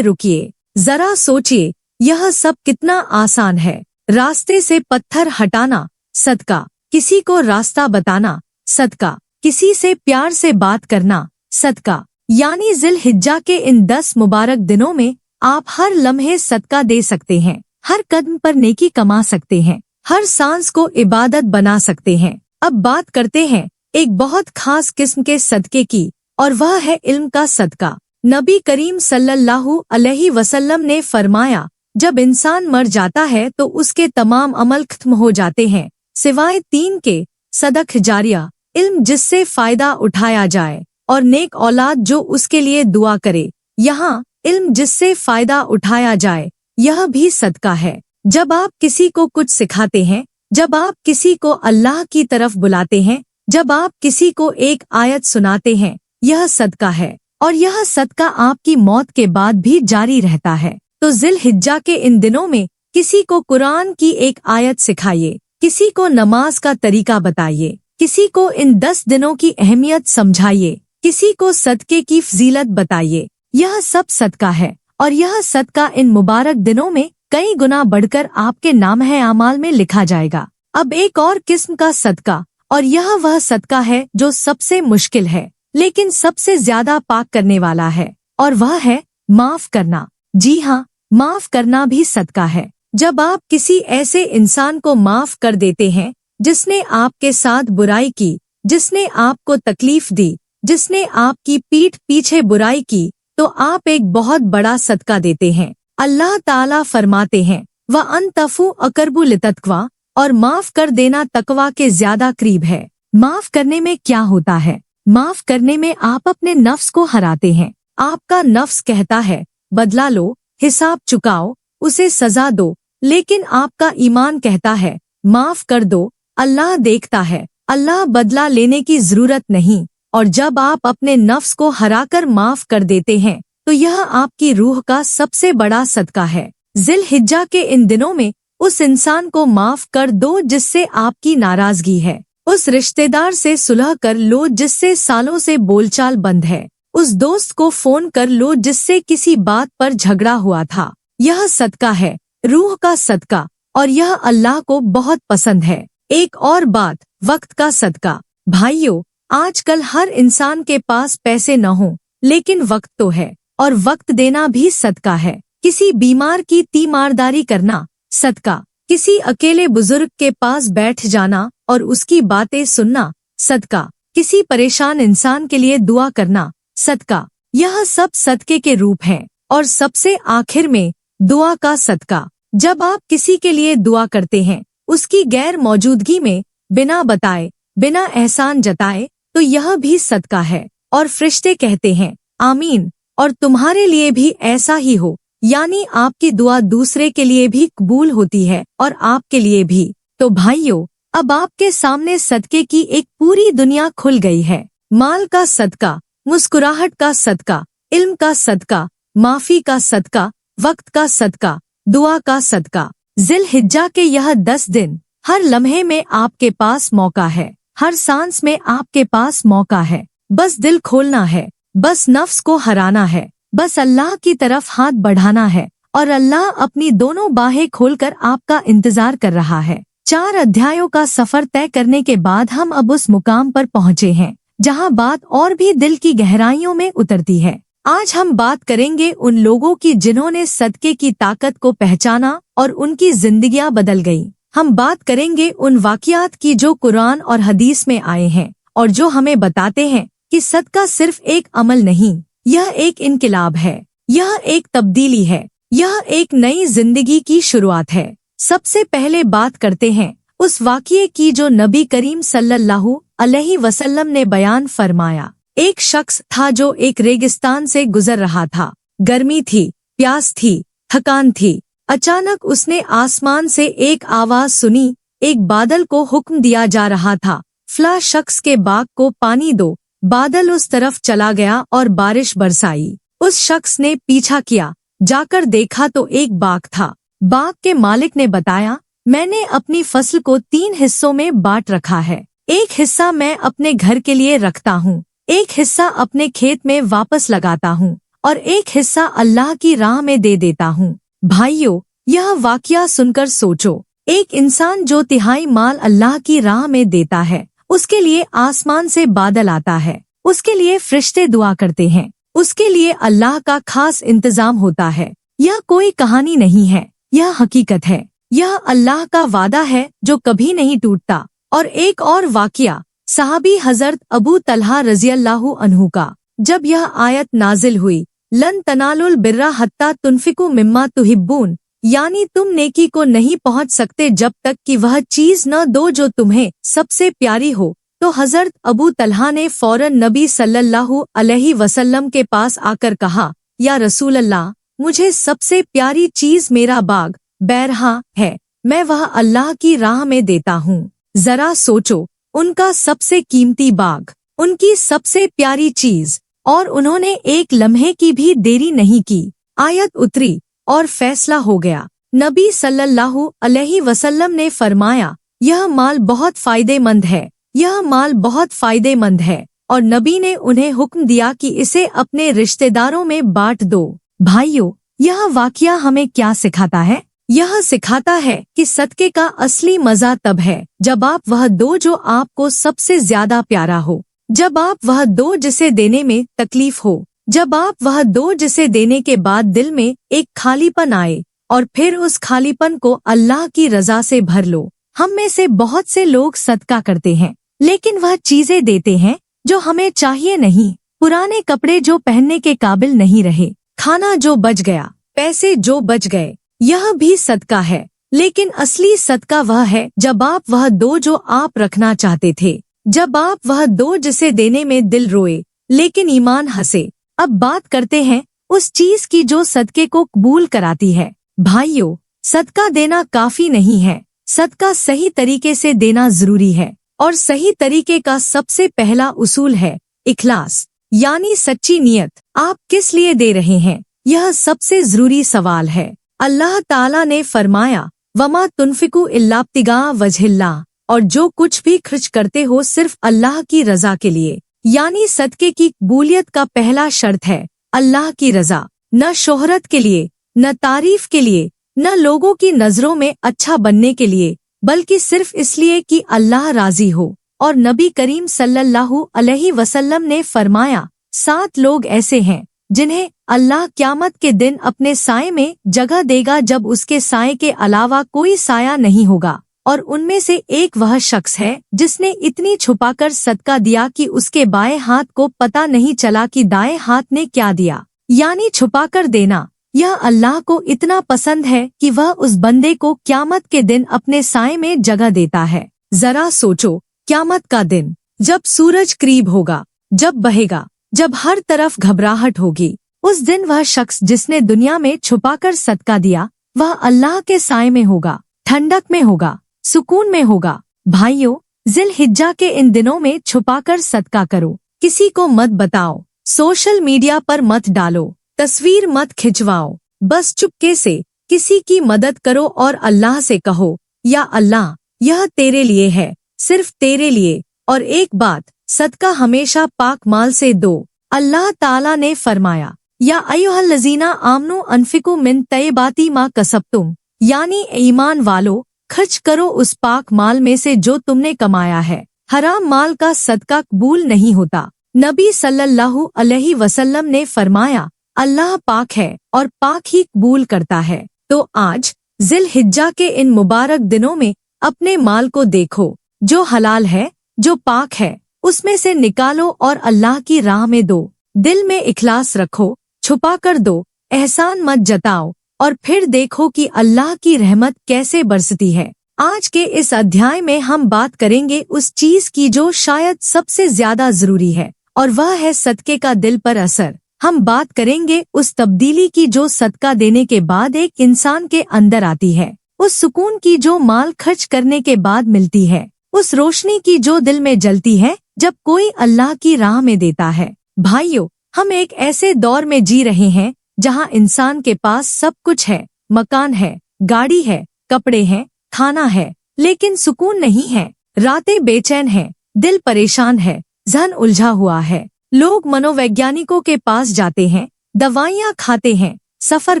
रुकिए, जरा सोचिए, यह सब कितना आसान है। रास्ते से पत्थर हटाना सदका, किसी को रास्ता बताना सदका, किसी से प्यार से बात करना सदका। यानी जिल-हिज्जा के इन 10 मुबारक दिनों में आप हर लम्हे सदका दे सकते हैं, हर कदम पर नेकी कमा सकते हैं, हर सांस को इबादत बना सकते हैं। अब बात करते हैं एक बहुत खास किस्म के सदके की, और वह है इल्म का सदका। नबी करीम सल्लल्लाहु अलैहि वसल्लम ने फरमाया, जब इंसान मर जाता है तो उसके तमाम अमल खत्म हो जाते हैं सिवाय 3 के, सदक़ जारिया, इल्म जिससे फायदा उठाया जाए, और नेक औलाद जो उसके लिए दुआ करे। यहाँ इल्म जिससे फायदा उठाया जाए यह भी सदका है। जब आप किसी को कुछ सिखाते हैं, जब आप किसी को अल्लाह की तरफ बुलाते हैं, जब आप किसी को एक आयत सुनाते हैं, यह सदका है, और यह सदका आपकी मौत के बाद भी जारी रहता है। तो जिल-हिज्जा के इन दिनों में किसी को कुरान की एक आयत सिखाइए, किसी को नमाज का तरीका बताइए, किसी को इन 10 दिनों की अहमियत समझाइए, किसी को सदके की फजीलत बताइए। यह सब सदका है, और यह सदका इन मुबारक दिनों में कई गुना बढ़कर आपके नाम-ए आमाल में लिखा जाएगा। अब एक और किस्म का सदका, और यह वह सदका है जो सबसे मुश्किल है लेकिन सबसे ज्यादा पाक करने वाला है, और वह है माफ करना। जी हाँ, माफ करना भी सदका है। जब आप किसी ऐसे इंसान को माफ कर देते हैं जिसने आपके साथ बुराई की, जिसने आपको तकलीफ दी, जिसने आपकी पीठ पीछे बुराई की, तो आप एक बहुत बड़ा सदका देते हैं। अल्लाह ताला फरमाते हैं, व अनतफू अकरबु लितक्वा, और माफ कर देना तकवा के ज्यादा करीब है। माफ करने में क्या होता है? माफ करने में आप अपने नफ्स को हराते हैं। आपका नफ्स कहता है बदला लो, हिसाब चुकाओ, उसे सजा दो, लेकिन आपका ईमान कहता है माफ कर दो, अल्लाह देखता है, अल्लाह बदला लेने की जरूरत नहीं। और जब आप अपने नफ्स को हराकर माफ कर देते हैं तो यह आपकी रूह का सबसे बड़ा सदका है। जिल-हिज्जा के इन दिनों में उस इंसान को माफ कर दो जिससे आपकी नाराजगी है, उस रिश्तेदार से सुलह कर लो जिससे सालों से बोलचाल बंद है, उस दोस्त को फोन कर लो जिससे किसी बात पर झगड़ा हुआ था। यह सदका है, रूह का सदका, और यह अल्लाह को बहुत पसंद है। एक और बात, वक्त का सदका। भाइयों, आजकल हर इंसान के पास पैसे न हो लेकिन वक्त तो है, और वक्त देना भी सदका है। किसी बीमार की तीमारदारी करना सदका, किसी अकेले बुजुर्ग के पास बैठ जाना और उसकी बातें सुनना सदका, किसी परेशान इंसान के लिए दुआ करना सदका। यह सब सदके के रूप हैं। और सबसे आखिर में दुआ का सदका। जब आप किसी के लिए दुआ करते हैं उसकी गैर मौजूदगी में, बिना बताए, बिना एहसान जताए, तो यह भी सदका है। और फरिश्ते कहते हैं आमीन, और तुम्हारे लिए भी ऐसा ही हो। यानी आपकी दुआ दूसरे के लिए भी कबूल होती है और आपके लिए भी। तो भाइयों, अब आपके सामने सदके की एक पूरी दुनिया खुल गई है। माल का सदका, मुस्कुराहट का सदका, इल्म का सदका, माफी का सदका, वक्त का सदका, दुआ का सदका। जिल-हिज्जा के यह 10 दिन, हर लम्हे में आपके पास मौका है, हर सांस में आपके पास मौका है। बस दिल खोलना है, बस नफ्स को हराना है, बस अल्लाह की तरफ हाथ बढ़ाना है, और अल्लाह अपनी दोनों बाहें खोलकर आपका इंतजार कर रहा है। 4 अध्यायों का सफर तय करने के बाद हम अब उस मुकाम पर पहुँचे हैं जहाँ बात और भी दिल की गहराइयों में उतरती है। आज हम बात करेंगे उन लोगों की जिन्होंने सदके की ताकत को पहचाना और उनकी जिंदगियां बदल गईं। हम बात करेंगे उन वाक़ियात की जो कुरान और हदीस में आए हैं और जो हमें बताते हैं कि सदका सिर्फ एक अमल नहीं, यह एक इनकिलाब है, यह एक तब्दीली है, यह एक नई जिंदगी की शुरुआत है। सबसे पहले बात करते हैं उस वाक़ये की जो नबी करीम सल्लल्लाहु अलैहि वसल्लम ने बयान फरमाया। एक शख्स था जो एक रेगिस्तान से गुजर रहा था। गर्मी थी, प्यास थी, थकान थी। अचानक उसने आसमान से एक आवाज सुनी। एक बादल को हुक्म दिया जा रहा था, फला शख्स के बाग को पानी दो। बादल उस तरफ चला गया और बारिश बरसाई। उस शख्स ने पीछा किया, जाकर देखा तो एक बाग था। बाग के मालिक ने बताया, मैंने अपनी फसल को 3 हिस्सों में बांट रखा है। एक हिस्सा मैं अपने घर के लिए रखता हूँ, एक हिस्सा अपने खेत में वापस लगाता हूँ और एक हिस्सा अल्लाह की राह में दे देता हूँ। भाइयों, यह वाकया सुनकर सोचो, एक इंसान जो तिहाई माल अल्लाह की राह में देता है, उसके लिए आसमान से बादल आता है, उसके लिए फरिश्ते दुआ करते हैं, उसके लिए अल्लाह का खास इंतजाम होता है। यह कोई कहानी नहीं है, यह हकीकत है। यह अल्लाह का वादा है जो कभी नहीं टूटता। और एक और वाकया, सहाबी हजरत अबू तलहा रज़ियल्लाहु अन्हु का, जब यह आयत नाजिल हुई, लन तनालुल बिर्रा हत्ता तुनफिकु मिम्मा तुहिब्बून, यानी तुम नेकी को नहीं पहुंच सकते जब तक कि वह चीज न दो जो तुम्हें सबसे प्यारी हो। तो हजरत अबू तलहा ने फौरन नबी सल्लल्लाहु अलैहि वसल्लम के पास आकर कहा, या रसूल अल्लाह, मुझे सबसे प्यारी चीज मेरा बाग बैरहा है, मैं वह अल्लाह की राह में देता हूँ। जरा सोचो, उनका सबसे कीमती बाग, उनकी सबसे प्यारी चीज, और उन्होंने एक लम्हे की भी देरी नहीं की। आयत उतरी और फैसला हो गया। नबी सल्लल्लाहु अलैहि वसल्लम ने फरमाया, यह माल बहुत फायदेमंद है, यह माल बहुत फायदेमंद है, और नबी ने उन्हें हुक्म दिया कि इसे अपने रिश्तेदारों में बांट दो। भाइयों, यह वाकया हमें क्या सिखाता है? यह सिखाता है कि सदके का असली मजा तब है जब आप वह दो जो आपको सबसे ज्यादा प्यारा हो, जब आप वह दो जिसे देने में तकलीफ हो, जब आप वह दो जिसे देने के बाद दिल में एक खालीपन आए और फिर उस खालीपन को अल्लाह की रजा से भर लो। हम में से बहुत से लोग सदका करते हैं, लेकिन वह चीजें देते हैं जो हमें चाहिए नहीं, पुराने कपड़े जो पहनने के काबिल नहीं रहे, खाना जो बच गया, पैसे जो बच गए, यह भी सदका है। लेकिन असली सदका वह है जब आप वह दो जो आप रखना चाहते थे, जब आप वह दो जिसे देने में दिल रोए लेकिन ईमान हंसे। अब बात करते हैं उस चीज की जो सदके को कबूल कराती है। भाइयों, सदका देना काफी नहीं है, सदका सही तरीके से देना जरूरी है, और सही तरीके का सबसे पहला उसूल है इखलास, यानी सच्ची नियत। आप किस लिए दे रहे हैं, यह सबसे जरूरी सवाल है। अल्लाह ताला ने फरमाया, वमा तुनफिकु इल्ला इब्तिगा वजहिल्लाह, और जो कुछ भी खर्च करते हो सिर्फ अल्लाह की रजा के लिए, यानी सदके की कबूलियत का पहला शर्त है अल्लाह की रजा। न शोहरत के लिए, न तारीफ के लिए, न लोगों की नजरों में अच्छा बनने के लिए, बल्कि सिर्फ इसलिए कि अल्लाह राजी हो। और नबी करीम सल्लल्लाहु अलैहि वसल्लम ने फरमाया, 7 लोग ऐसे हैं जिन्हें अल्लाह क़यामत के दिन अपने साए में जगह देगा जब उसके साए के अलावा कोई साया नहीं होगा, और उनमें से एक वह शख्स है जिसने इतनी छुपाकर सदका दिया कि उसके बाएं हाथ को पता नहीं चला कि दाएं हाथ ने क्या दिया। यानी छुपाकर देना यह अल्लाह को इतना पसंद है कि वह उस बंदे को क़यामत के दिन अपने साए में जगह देता है। जरा सोचो, क़यामत का दिन, जब सूरज करीब होगा, जब बहेगा, जब हर तरफ घबराहट होगी, उस दिन वह शख्स जिसने दुनिया में छुपाकर सदका दिया, वह अल्लाह के साए में होगा, ठंडक में होगा, सुकून में होगा। भाइयों, जिल-हिज्जा के इन दिनों में छुपाकर सदका करो, किसी को मत बताओ, सोशल मीडिया पर मत डालो, तस्वीर मत खिंचवाओ, बस चुपके से किसी की मदद करो और अल्लाह से कहो, या अल्लाह, यह तेरे लिए है, सिर्फ तेरे लिए। और एक बात, सदका हमेशा पाक माल से दो। अल्लाह ताला ने फरमाया, या अय्युहल्लज़ीना आमनू अनफिकू मिन तय्यबाती मा कसबतुम, यानी ईमान वालो, खर्च करो उस पाक माल में से जो तुमने कमाया है। हराम माल का सदका कबूल नहीं होता। नबी सल्लल्लाहु अलैहि वसल्लम ने फरमाया, अल्लाह पाक है और पाक ही कबूल करता है। तो आज जिल-हिज्जा के इन मुबारक दिनों में अपने माल को देखो, जो हलाल है, जो पाक है, उसमें से निकालो और अल्लाह की राह में दो। दिल में इखलास रखो, छुपा कर दो, एहसान मत जताओ, और फिर देखो कि अल्लाह की रहमत कैसे बरसती है। आज के इस अध्याय में हम बात करेंगे उस चीज की जो शायद सबसे ज्यादा जरूरी है, और वह है सदके का दिल पर असर। हम बात करेंगे उस तब्दीली की जो सदका देने के बाद एक इंसान के अंदर आती है, उस सुकून की जो माल खर्च करने के बाद मिलती है, उस रोशनी की जो दिल में जलती है जब कोई अल्लाह की राह में देता है। भाइयों, हम एक ऐसे दौर में जी रहे हैं जहां इंसान के पास सब कुछ है, मकान है, गाड़ी है, कपड़े हैं, खाना है, लेकिन सुकून नहीं है। रातें बेचैन हैं, दिल परेशान है, जहन उलझा हुआ है। लोग मनोवैज्ञानिकों के पास जाते हैं, दवाइयाँ खाते हैं, सफर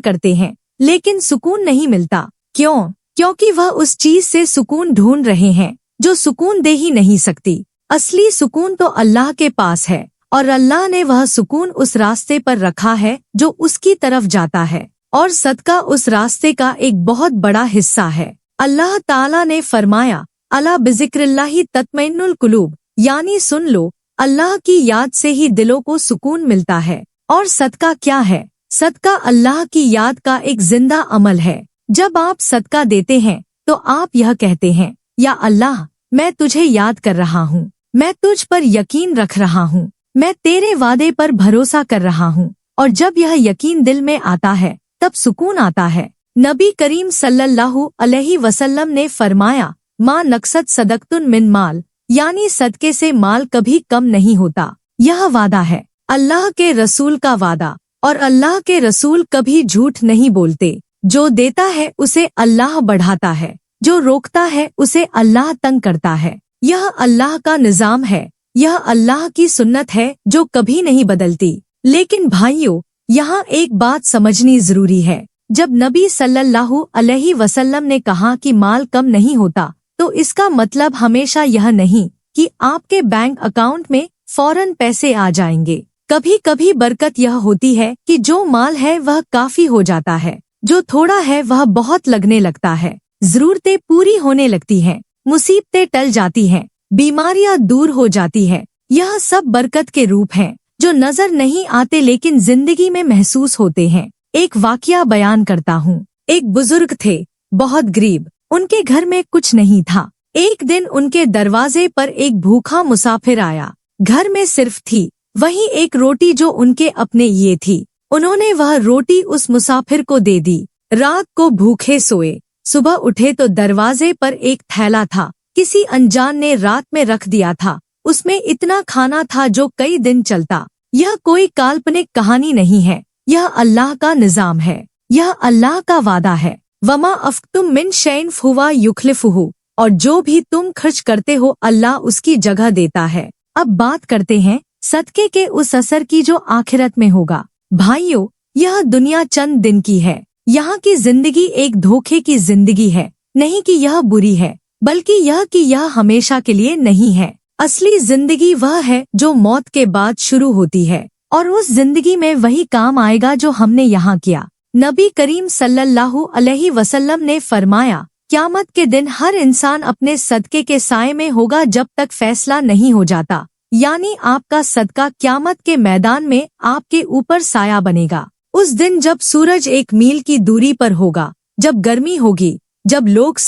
करते हैं, लेकिन सुकून नहीं मिलता। क्यों? क्योंकि वह उस चीज से सुकून ढूंढ रहे हैं जो सुकून दे ही नहीं सकती। असली सुकून तो अल्लाह के पास है, और अल्लाह ने वह सुकून उस रास्ते पर रखा है जो उसकी तरफ जाता है, और सदका उस रास्ते का एक बहुत बड़ा हिस्सा है। अल्लाह ताला ने फरमाया, अला बिज़िक्रिल्लाहि तत्मइन्नुल कुलूब, यानी सुन लो, अल्लाह की याद से ही दिलों को सुकून मिलता है। और सदका क्या है? सदका अल्लाह की याद का एक जिंदा अमल है। जब आप सदका देते हैं तो आप यह कहते हैं, या अल्लाह, मैं तुझे याद कर रहा हूँ, मैं तुझ पर यकीन रख रहा हूँ, मैं तेरे वादे पर भरोसा कर रहा हूँ। और जब यह यकीन दिल में आता है तब सुकून आता है। नबी करीम सल्लल्लाहु अलैहि वसल्लम ने फरमाया, माँ नक्सत सदकतुन मिन माल, यानी सदके से माल कभी कम नहीं होता। यह वादा है, अल्लाह के रसूल का वादा, और अल्लाह के रसूल कभी झूठ नहीं बोलते। जो देता है उसे अल्लाह बढ़ाता है, जो रोकता है उसे अल्लाह तंग करता है। यह अल्लाह का निजाम है, यह अल्लाह की सुन्नत है जो कभी नहीं बदलती। लेकिन भाइयों, यहाँ एक बात समझनी जरूरी है। जब नबी सल्लल्लाहु अलैहि वसल्लम ने कहा कि माल कम नहीं होता, तो इसका मतलब हमेशा यह नहीं कि आपके बैंक अकाउंट में फौरन पैसे आ जाएंगे। कभी कभी बरकत यह होती है कि जो माल है वह काफी हो जाता है, जो थोड़ा है वह बहुत लगने लगता है, जरूरतें पूरी होने लगती हैं, मुसीबतें टल जाती हैं, बीमारियां दूर हो जाती है। यह सब बरकत के रूप हैं जो नजर नहीं आते लेकिन जिंदगी में महसूस होते हैं। एक वाकया बयान करता हूँ। एक बुजुर्ग थे, बहुत गरीब, उनके घर में कुछ नहीं था। एक दिन उनके दरवाजे पर एक भूखा मुसाफिर आया। घर में सिर्फ थी वही एक रोटी जो उनके अपने ये थी। उन्होंने वह रोटी उस मुसाफिर को दे दी। रात को भूखे सोए, सुबह उठे तो दरवाजे पर एक थैला था, किसी अनजान ने रात में रख दिया था। उसमें इतना खाना था जो कई दिन चलता। यह कोई काल्पनिक कहानी नहीं है, यह अल्लाह का निजाम है, यह अल्लाह का वादा है। वमा अफ्तुम मिन शैइन फहुवा युखलिफुहु, और जो भी तुम खर्च करते हो अल्लाह उसकी जगह देता है। अब बात करते हैं सदके के उस असर की जो आखिरत में होगा। भाइयों, यह दुनिया चंद दिन की है। यहाँ की जिंदगी एक धोखे की जिंदगी है। नहीं कि यह बुरी है, बल्कि यह कि यह हमेशा के लिए नहीं है। असली जिंदगी वह है जो मौत के बाद शुरू होती है, और उस जिंदगी में वही काम आएगा जो हमने यहाँ किया। नबी करीम सल्लल्लाहु अलैहि वसल्लम ने फरमाया, क़यामत के दिन हर इंसान अपने सदके के साए में होगा जब तक फैसला नहीं हो जाता। यानी आपका सदका क़यामत के मैदान में आपके ऊपर साया बनेगा। उस दिन जब सूरज 1 मील की दूरी पर होगा, जब गर्मी होगी, जब लोग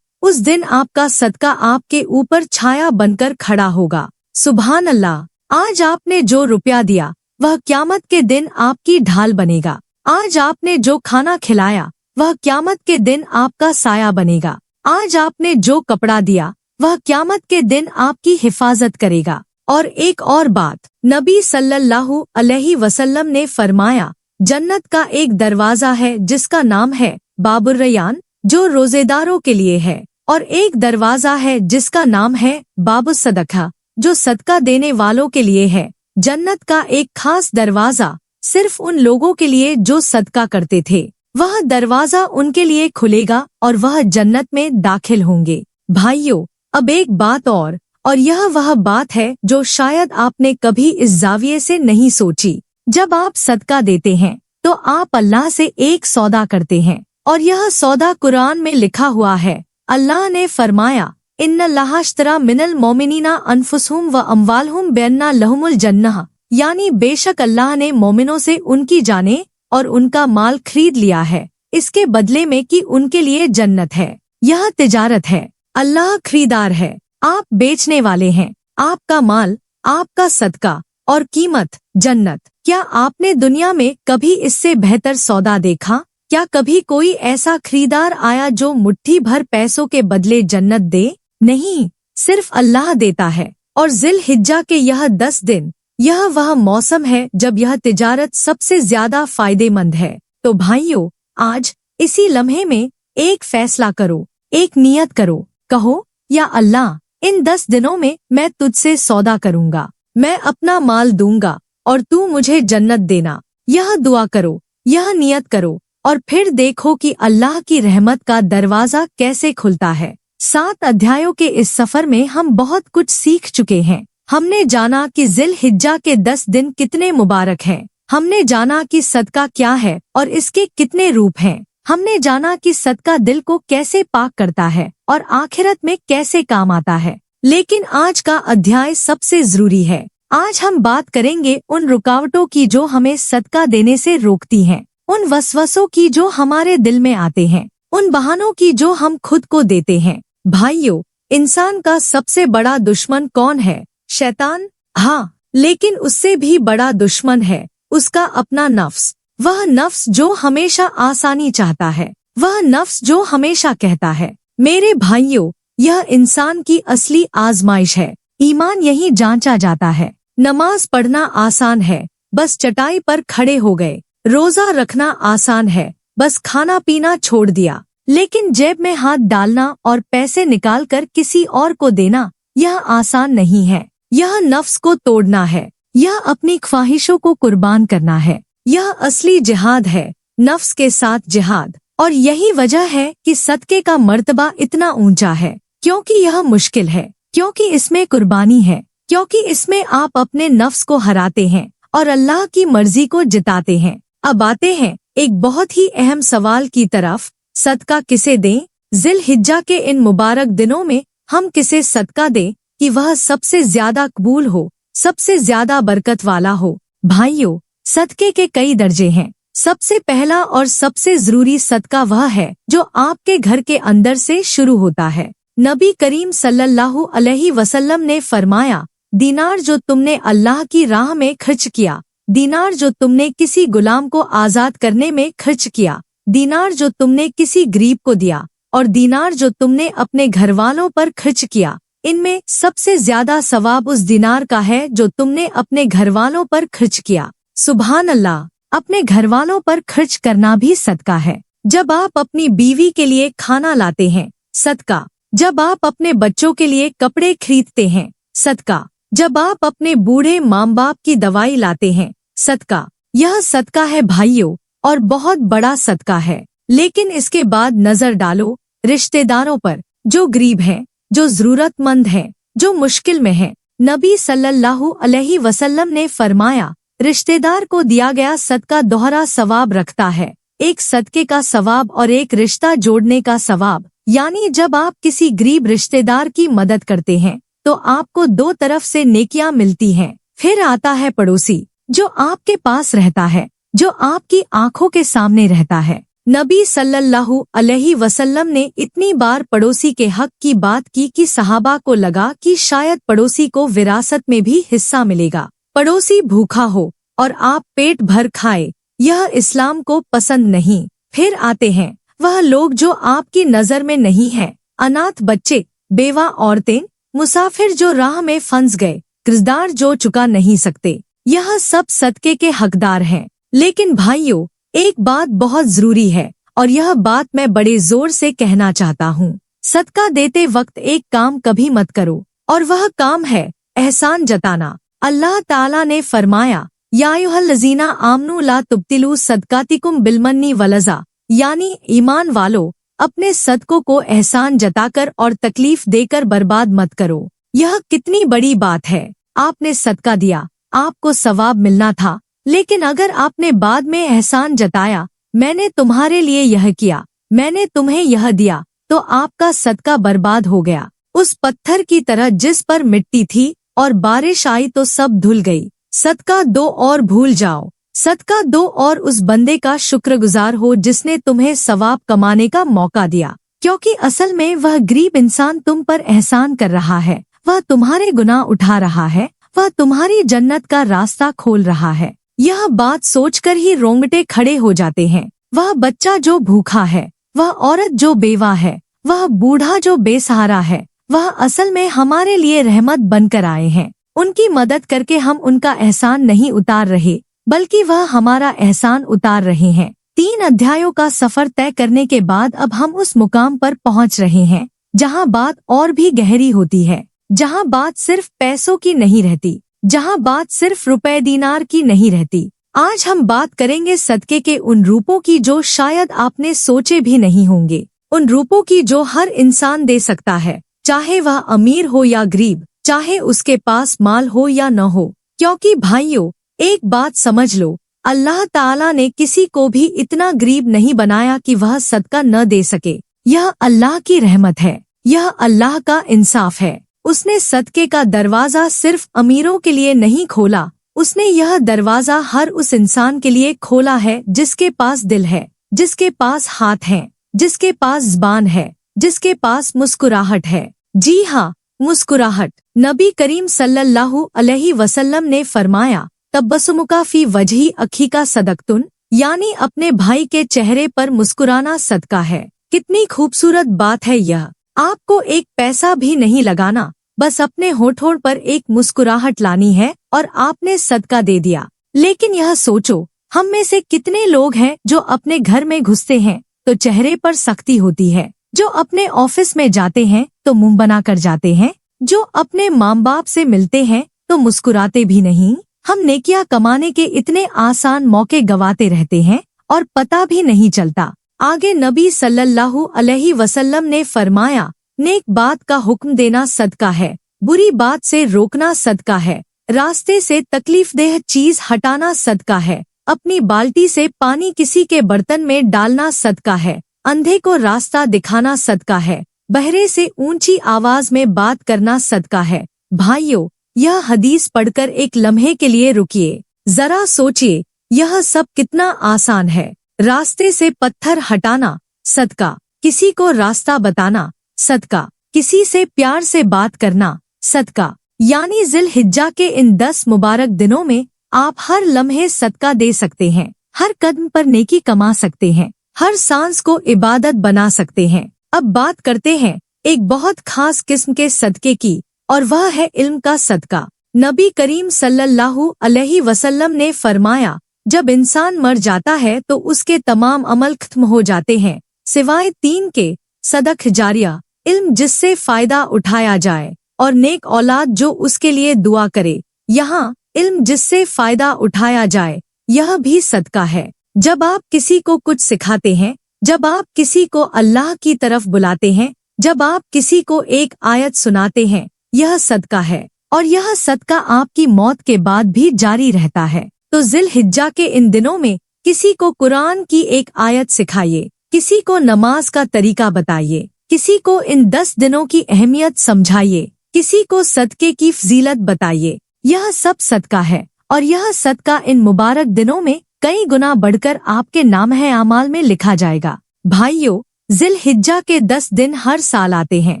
उस दिन आपका सदका आपके ऊपर छाया बनकर खड़ा होगा। सुभान अल्लाह। आज आपने जो रुपया दिया वह क़यामत के दिन आपकी ढाल बनेगा। आज आपने जो खाना खिलाया वह क़यामत के दिन आपका साया बनेगा। आज आपने जो कपड़ा दिया वह क़यामत के दिन आपकी हिफाजत करेगा। और एक और बात, नबी सल्लल्लाहु अलैहि वसल्लम ने फरमाया, जन्नत का एक दरवाजा है जिसका नाम है बाबुर रैयान, जो रोजेदारों के लिए है, और एक दरवाजा है जिसका नाम है बाबुस सदका, जो सदका देने वालों के लिए है। जन्नत का एक खास दरवाजा सिर्फ उन लोगों के लिए जो सदका करते थे। वह दरवाजा उनके लिए खुलेगा और वह जन्नत में दाखिल होंगे। भाइयों, अब एक बात और यह वह बात है जो शायद आपने कभी इस जाविये से नहीं सोची। जब आप सदका देते हैं तो आप अल्लाह से एक सौदा करते हैं, और यह सौदा कुरान में लिखा हुआ है। अल्लाह ने फरमाया, इन्नल्लाह अश्तरा मिनल मोमिनीना अनफुसहुम व अम्वालहुम बिअन्ना लहुमुल जन्नह, यानी बेशक अल्लाह ने मोमिनों से उनकी जानें और उनका माल खरीद लिया है, इसके बदले में कि उनके लिए जन्नत है। यह तिजारत है, अल्लाह खरीदार है, आप बेचने वाले हैं। आपका माल, आपका सदका और कीमत जन्नत। क्या आपने दुनिया में कभी इससे बेहतर सौदा देखा? क्या कभी कोई ऐसा खरीदार आया जो मुट्ठी भर पैसों के बदले जन्नत दे? नहीं, सिर्फ अल्लाह देता है। और जिल हिज्जा के यह 10 दिन, यह वह मौसम है जब यह तिजारत सबसे ज्यादा फायदेमंद है। तो भाइयों, आज इसी लम्हे में एक फैसला करो, एक नियत करो, कहो, या अल्लाह, इन 10 दिनों में मैं तुझसे सौदा करूंगा, मैं अपना माल दूंगा और तू मुझे जन्नत देना। यह दुआ करो, यह नियत करो और फिर देखो कि अल्लाह की रहमत का दरवाजा कैसे खुलता है। 7 अध्यायों के इस सफर में हम बहुत कुछ सीख चुके हैं। हमने जाना कि जिल हिज्जा के 10 दिन कितने मुबारक हैं। हमने जाना कि सदका क्या है और इसके कितने रूप हैं। हमने जाना कि सदका दिल को कैसे पाक करता है और आखिरत में कैसे काम आता है। लेकिन आज का अध्याय सबसे जरूरी है। आज हम बात करेंगे उन रुकावटों की जो हमें सदका देने से रोकती हैं, उन वसवसों की जो हमारे दिल में आते हैं, उन बहानों की जो हम खुद को देते हैं। भाइयों, इंसान का सबसे बड़ा दुश्मन कौन है? शैतान? हाँ, लेकिन उससे भी बड़ा दुश्मन है उसका अपना नफ्स। वह नफ्स जो हमेशा आसानी चाहता है, वह नफ्स जो हमेशा कहता है मेरे भाइयों, यह इंसान की असली आजमाइश है। ईमान यही जांचा जाता है। नमाज पढ़ना आसान है, बस चटाई पर खड़े हो गए। रोजा रखना आसान है, बस खाना पीना छोड़ दिया। लेकिन जेब में हाथ डालना और पैसे निकालकर किसी और को देना, यह आसान नहीं है। यह नफ्स को तोड़ना है, यह अपनी ख्वाहिशों को कुर्बान करना है। यह असली जिहाद है, नफ्स के साथ जिहाद। और यही वजह है कि सदके का मर्तबा इतना ऊंचा है, क्योंकि यह मुश्किल है, क्योंकि इसमें कुर्बानी है, क्योंकि इसमें आप अपने नफ्स को हराते हैं और अल्लाह की मर्जी को जिताते हैं। अब आते हैं एक बहुत ही अहम सवाल की तरफ, सदका किसे दें? जिल हिज्जा के इन मुबारक दिनों में हम किसे सदका दें कि वह सबसे ज्यादा कबूल हो, सबसे ज्यादा बरकत वाला हो? भाइयों, सदके के कई दर्जे हैं। सबसे पहला और सबसे जरूरी सदका वह है जो आपके घर के अंदर से शुरू होता है। नबी करीम सल्लल्लाहु अलैहि वसल्लम ने फरमाया, दीनार जो तुमने अल्लाह की राह में खर्च किया, दीनार जो तुमने किसी गुलाम को आजाद करने में खर्च किया, दीनार जो तुमने किसी गरीब को दिया और दीनार जो तुमने अपने घरवालों पर खर्च किया, इनमें सबसे ज्यादा सवाब उस दीनार का है जो तुमने अपने घरवालों पर खर्च किया। सुभान अल्लाह, अपने घरवालों पर खर्च करना भी सदका है। जब आप अपनी बीवी के लिए खाना लाते हैं, सदका। जब आप अपने बच्चों के लिए कपड़े खरीदते हैं, सदका। जब आप अपने बूढ़े माँ बाप की दवाई लाते हैं, सदका। यह सदका है भाइयों, और बहुत बड़ा सदका है। लेकिन इसके बाद नजर डालो रिश्तेदारों पर, जो गरीब हैं, जो जरूरतमंद हैं, जो मुश्किल में हैं। नबी सल्लल्लाहु अलैहि वसल्लम ने फरमाया, रिश्तेदार को दिया गया सदका दोहरा सवाब रखता है, एक सदके का सवाब और एक रिश्ता जोड़ने का सवाब। यानी जब आप किसी गरीब रिश्तेदार की मदद करते हैं तो आपको 2 तरफ से नेकियां मिलती हैं। फिर आता है पड़ोसी, जो आपके पास रहता है, जो आपकी आंखों के सामने रहता है। नबी सल्लल्लाहु अलैहि वसल्लम ने इतनी बार पड़ोसी के हक की बात की कि सहाबा को लगा कि शायद पड़ोसी को विरासत में भी हिस्सा मिलेगा। पड़ोसी भूखा हो और आप पेट भर खाए, यह इस्लाम को पसंद नहीं। फिर आते हैं वह लोग जो आपकी नजर में नहीं हैं, अनाथ बच्चे, बेवा औरतें, मुसाफिर जो राह में फंस गए, कर्जदार जो चुका नहीं सकते। यह सब सदके के हकदार हैं। लेकिन भाइयों, एक बात बहुत जरूरी है और यह बात मैं बड़े जोर से कहना चाहता हूँ। सदका देते वक्त एक काम कभी मत करो, और वह काम है एहसान जताना। अल्लाह ताला ने फरमाया, या अय्युहल्लज़ीना आमनू ला तुब्तिलू सदकातिकुम बिलमन्नी वलज़ा, यानी ईमान वालों, अपने सदकों को एहसान जताकर और तकलीफ देकर बर्बाद मत करो। यह कितनी बड़ी बात है। आपने सदका दिया, आपको सवाब मिलना था, लेकिन अगर आपने बाद में एहसान जताया, मैंने तुम्हारे लिए यह किया, मैंने तुम्हें यह दिया, तो आपका सदका बर्बाद हो गया। उस पत्थर की तरह जिस पर मिट्टी थी और बारिश आई तो सब धुल गई। सदका दो और भूल जाओ। सदका दो और उस बंदे का शुक्रगुजार हो जिसने तुम्हें सवाब कमाने का मौका दिया, क्योंकि असल में वह गरीब इंसान तुम पर एहसान कर रहा है, वह तुम्हारे गुनाह उठा रहा है, वह तुम्हारी जन्नत का रास्ता खोल रहा है। यह बात सोचकर ही रोंगटे खड़े हो जाते हैं। वह बच्चा जो भूखा है, वह औरत जो बेवा है, वह बूढ़ा जो बेसहारा है, वह असल में हमारे लिए रहमत बनकर आए हैं। उनकी मदद करके हम उनका एहसान नहीं उतार रहे, बल्कि वह हमारा एहसान उतार रहे हैं। 3 अध्यायों का सफर तय करने के बाद अब हम उस मुकाम पर पहुंच रहे हैं जहां बात और भी गहरी होती है। जहाँ बात सिर्फ पैसों की नहीं रहती, जहाँ बात सिर्फ रुपए दीनार की नहीं रहती। आज हम बात करेंगे सदके के उन रूपों की जो शायद आपने सोचे भी नहीं होंगे, उन रूपों की जो हर इंसान दे सकता है, चाहे वह अमीर हो या गरीब, चाहे उसके पास माल हो या न हो। क्योंकि भाइयों, एक बात समझ लो, अल्लाह ताला ने किसी को भी इतना गरीब नहीं बनाया कि वह सदका न दे सके। यह अल्लाह की रहमत है, यह अल्लाह का इंसाफ है। उसने सदके का दरवाजा सिर्फ अमीरों के लिए नहीं खोला, उसने यह दरवाजा हर उस इंसान के लिए खोला है जिसके पास दिल है, जिसके पास हाथ हैं, जिसके पास ज़बान है, जिसके पास मुस्कुराहट है। जी हाँ, मुस्कुराहट। नबी करीम सल्लल्लाहु अलैहि वसल्लम ने फरमाया, तबस्सुमुका फी वजही अखी का सदकतुन, यानी अपने भाई के चेहरे पर मुस्कुराना सदका है। कितनी खूबसूरत बात है यह। आपको एक पैसा भी नहीं लगाना, बस अपने होठों पर एक मुस्कुराहट लानी है और आपने सदका दे दिया। लेकिन यह सोचो, हम में से कितने लोग हैं जो अपने घर में घुसते हैं तो चेहरे पर सख्ती होती है, जो अपने ऑफिस में जाते हैं तो मुंह बना कर जाते हैं, जो अपने माँ बाप से मिलते हैं तो मुस्कुराते भी नहीं। हम नेकियां कमाने के इतने आसान मौके गवाते रहते हैं और पता भी नहीं चलता। आगे नबी सल्लल्लाहु अलैहि वसल्लम ने फरमाया, नेक बात का हुक्म देना सदका है, बुरी बात से रोकना सदका है, रास्ते से तकलीफदेह चीज हटाना सदका है, अपनी बाल्टी से पानी किसी के बर्तन में डालना सदका है, अंधे को रास्ता दिखाना सदका है, बहरे से ऊंची आवाज में बात करना सदका है। भाइयों, यह हदीस पढ़कर एक लम्हे के लिए रुकिए, जरा सोचिए, यह सब कितना आसान है। रास्ते से पत्थर हटाना सदका, किसी को रास्ता बताना सदका, किसी से प्यार से बात करना सदका। यानी जिल-हिज्जा के इन 10 मुबारक दिनों में आप हर लम्हे सदका दे सकते हैं, हर कदम पर नेकी कमा सकते हैं, हर सांस को इबादत बना सकते हैं। अब बात करते हैं एक बहुत खास किस्म के सदके की, और वह है इल्म का सदका। नबी करीम सल्लल्लाहु अलैहि वसल्लम ने फरमाया, जब इंसान मर जाता है तो उसके तमाम अमल खत्म हो जाते हैं सिवाय 3 के, सदक जारिया, इल्म जिससे फायदा उठाया जाए, और नेक औलाद जो उसके लिए दुआ करे। यहाँ इल्म जिससे फायदा उठाया जाए, यह भी सदका है। जब आप किसी को कुछ सिखाते हैं, जब आप किसी को अल्लाह की तरफ बुलाते हैं, जब आप किसी को एक आयत सुनाते हैं, यह सदका है, और यह सदका आपकी मौत के बाद भी जारी रहता है। तो जिल-हिज्जा के इन दिनों में किसी को कुरान की एक आयत सिखाइए, किसी को नमाज का तरीका बताइए, किसी को इन 10 दिनों की अहमियत समझाइए, किसी को सदके की फजीलत बताइए। यह सब सदका है, और यह सदका इन मुबारक दिनों में कई गुना बढ़कर आपके नाम-ए आमाल में लिखा जाएगा। भाइयों, जिल-हिज्जा के 10 दिन हर साल आते हैं,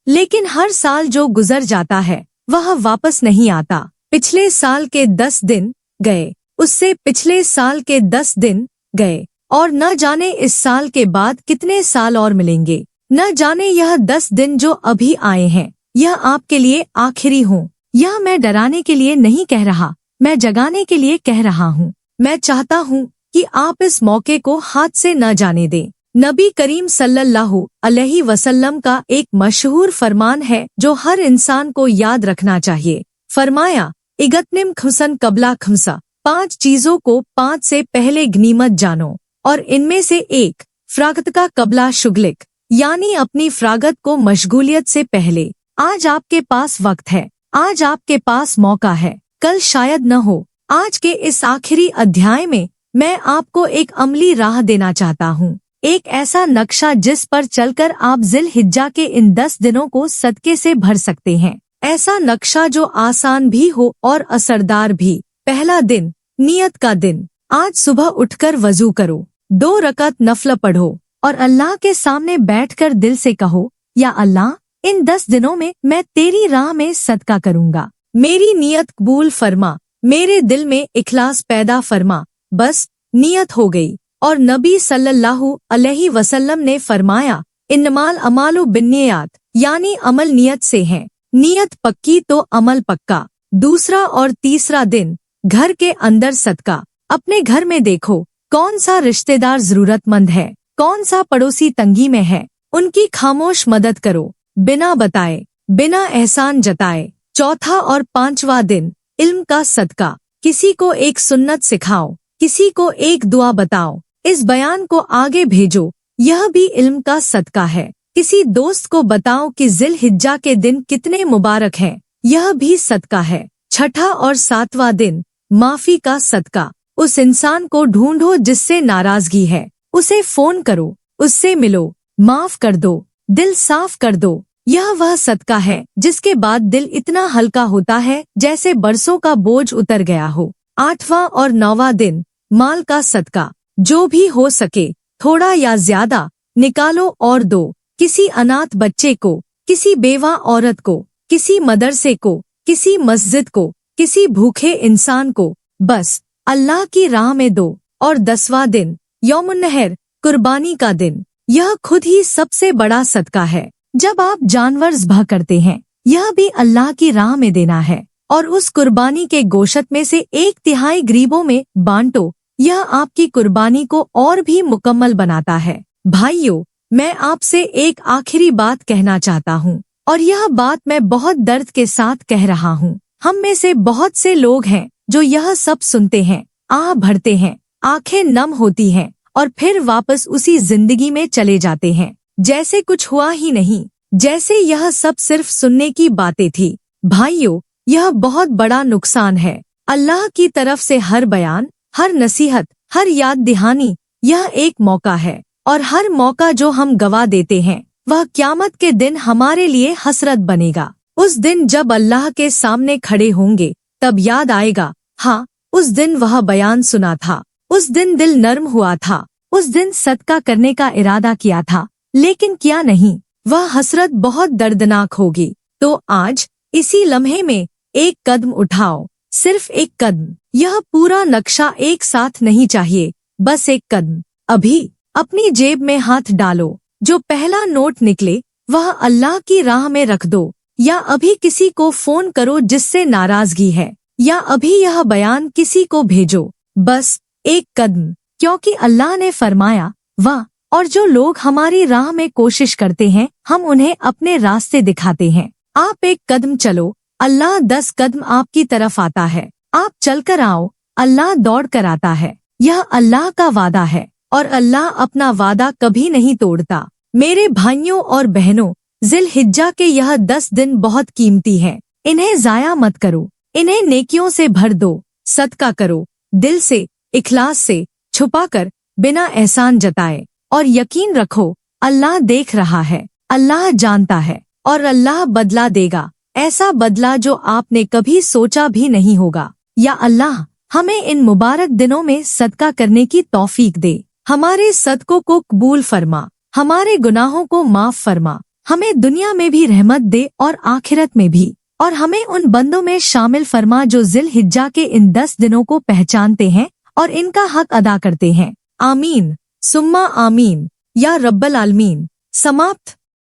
लेकिन हर साल जो गुजर जाता है वह वापस नहीं आता। पिछले साल के 10 दिन गए, उससे पिछले साल के 10 दिन गए, और न जाने इस साल के बाद कितने साल और मिलेंगे। न जाने यह 10 दिन जो अभी आए हैं यह आपके लिए आखिरी हों। यह मैं डराने के लिए नहीं कह रहा, मैं जगाने के लिए कह रहा हूँ। मैं चाहता हूँ कि आप इस मौके को हाथ से न जाने दें। नबी करीम सल्लल्लाहु अलैहि वसल्लम का एक मशहूर फरमान है जो हर इंसान को याद रखना चाहिए। फरमाया, इगतनिम खुसन कबला खुमसा, 5 चीजों को 5 से पहले गनीमत जानो, और इनमें से एक फ्रागत का कबला शुगलिक, यानी अपनी फ्रागत को मशगूलियत से पहले। आज आपके पास वक्त है, आज आपके पास मौका है, कल शायद न हो। आज के इस आखिरी अध्याय में मैं आपको एक अमली राह देना चाहता हूँ, एक ऐसा नक्शा जिस पर चलकर आप जिल-हिज्जा के इन 10 दिनों को सदके से भर सकते हैं। ऐसा नक्शा जो आसान भी हो और असरदार भी। पहला दिन, नियत का दिन। आज सुबह उठकर वजू करो, 2 रकअत नफल पढ़ो और अल्लाह के सामने बैठकर दिल से कहो, या अल्लाह, इन 10 दिनों में मैं तेरी राह में सदका करूँगा, मेरी नियत कबूल फरमा, मेरे दिल में इखलास पैदा फरमा। बस नियत हो गई। और नबी सल्लल्लाहु अलैहि वसल्लम ने फरमाया, इन्नमाल अमालु बिन्नियात, यानी अमल नियत से है, नियत पक्की तो अमल पक्का। दूसरा और तीसरा दिन, घर के अंदर सदका। अपने घर में देखो कौन सा रिश्तेदार जरूरतमंद है, कौन सा पड़ोसी तंगी में है, उनकी खामोश मदद करो, बिना बताए। बिना एहसान जताए। चौथा और पांचवा दिन, इल्म का सदका। किसी को एक सुन्नत सिखाओ, किसी को एक दुआ बताओ, इस बयान को आगे भेजो, यह भी इल्म का सदका है। किसी दोस्त को बताओ कि जिल हिज्जा के दिन कितने मुबारक हैं, यह भी सदका है। छठा और सातवां दिन, माफी का सदका। उस इंसान को ढूंढो जिससे नाराजगी है, उसे फोन करो, उससे मिलो, माफ कर दो, दिल साफ कर दो। यह वह सदका है जिसके बाद दिल इतना हल्का होता है जैसे बरसों का बोझ उतर गया हो। आठवां और नौवां दिन, माल का सदका। जो भी हो सके, थोड़ा या ज्यादा, निकालो और दो। किसी अनाथ बच्चे को, किसी बेवा औरत को, किसी मदरसे को, किसी मस्जिद को, किसी भूखे इंसान को, बस अल्लाह की राह में दो। और 10वां दिन, यौमुन नहर, कुर्बानी का दिन। यह खुद ही सबसे बड़ा सदका है। जब आप जानवर ज़ब्ह करते हैं, यह भी अल्लाह की राह में देना है और उस कुर्बानी के गोश्त में से 1/3 गरीबों में बांटो। यह आपकी कुर्बानी को और भी मुकम्मल बनाता है। भाइयों, मैं आपसे एक आखिरी बात कहना चाहता हूँ और यह बात मैं बहुत दर्द के साथ कह रहा हूँ। हम में से बहुत से लोग हैं जो यह सब सुनते हैं, आह भरते हैं, आंखें नम होती हैं और फिर वापस उसी जिंदगी में चले जाते हैं जैसे कुछ हुआ ही नहीं, जैसे यह सब सिर्फ सुनने की बातें थी। भाइयों, यह बहुत बड़ा नुकसान है। अल्लाह की तरफ से हर बयान, हर नसीहत, हर याद दहानी, यह एक मौका है और हर मौका जो हम गवा देते हैं वह क़यामत के दिन हमारे लिए हसरत बनेगा। उस दिन जब अल्लाह के सामने खड़े होंगे तब याद आएगा, हाँ, उस दिन वह बयान सुना था, उस दिन दिल नर्म हुआ था, उस दिन सदका करने का इरादा किया था लेकिन किया नहीं। वह हसरत बहुत दर्दनाक होगी। तो आज इसी लम्हे में एक कदम उठाओ, सिर्फ एक कदम। यह पूरा नक्शा एक साथ नहीं चाहिए, बस एक कदम। अभी अपनी जेब में हाथ डालो, जो पहला नोट निकले वह अल्लाह की राह में रख दो, या अभी किसी को फोन करो जिससे नाराजगी है, या अभी यह बयान किसी को भेजो, बस एक कदम। क्योंकि अल्लाह ने फरमाया, वाह, और जो लोग हमारी राह में कोशिश करते हैं हम उन्हें अपने रास्ते दिखाते हैं। आप एक कदम चलो, अल्लाह 10 कदम आपकी तरफ आता है। आप चलकर आओ, अल्लाह दौड़ कर आता है। यह अल्लाह का वादा है और अल्लाह अपना वादा कभी नहीं तोड़ता। मेरे भाइयों और बहनों, जिल हिज्जा के यह 10 दिन बहुत कीमती हैं। इन्हें जाया मत करो, इन्हें नेकियों से भर दो। सदका करो, दिल से, इखलास से, छुपाकर, बिना एहसान जताए। और यकीन रखो, अल्लाह देख रहा है, अल्लाह जानता है और अल्लाह बदला देगा, ऐसा बदला जो आपने कभी सोचा भी नहीं होगा। या अल्लाह हमें इन मुबारक दिनों में सदका करने की तौफीक दे। हमारे सदकों को कबूल फरमा, हमारे गुनाहों को माफ फरमा, हमें दुनिया में भी रहमत दे और आखिरत में भी, और हमें उन बंदों में शामिल फरमा जो जिल हिज्जा के इन 10 दिनों को पहचानते हैं और इनका हक अदा करते हैं। आमीन सुम्मा आमीन या रब्बल आलमीन। समाप्त।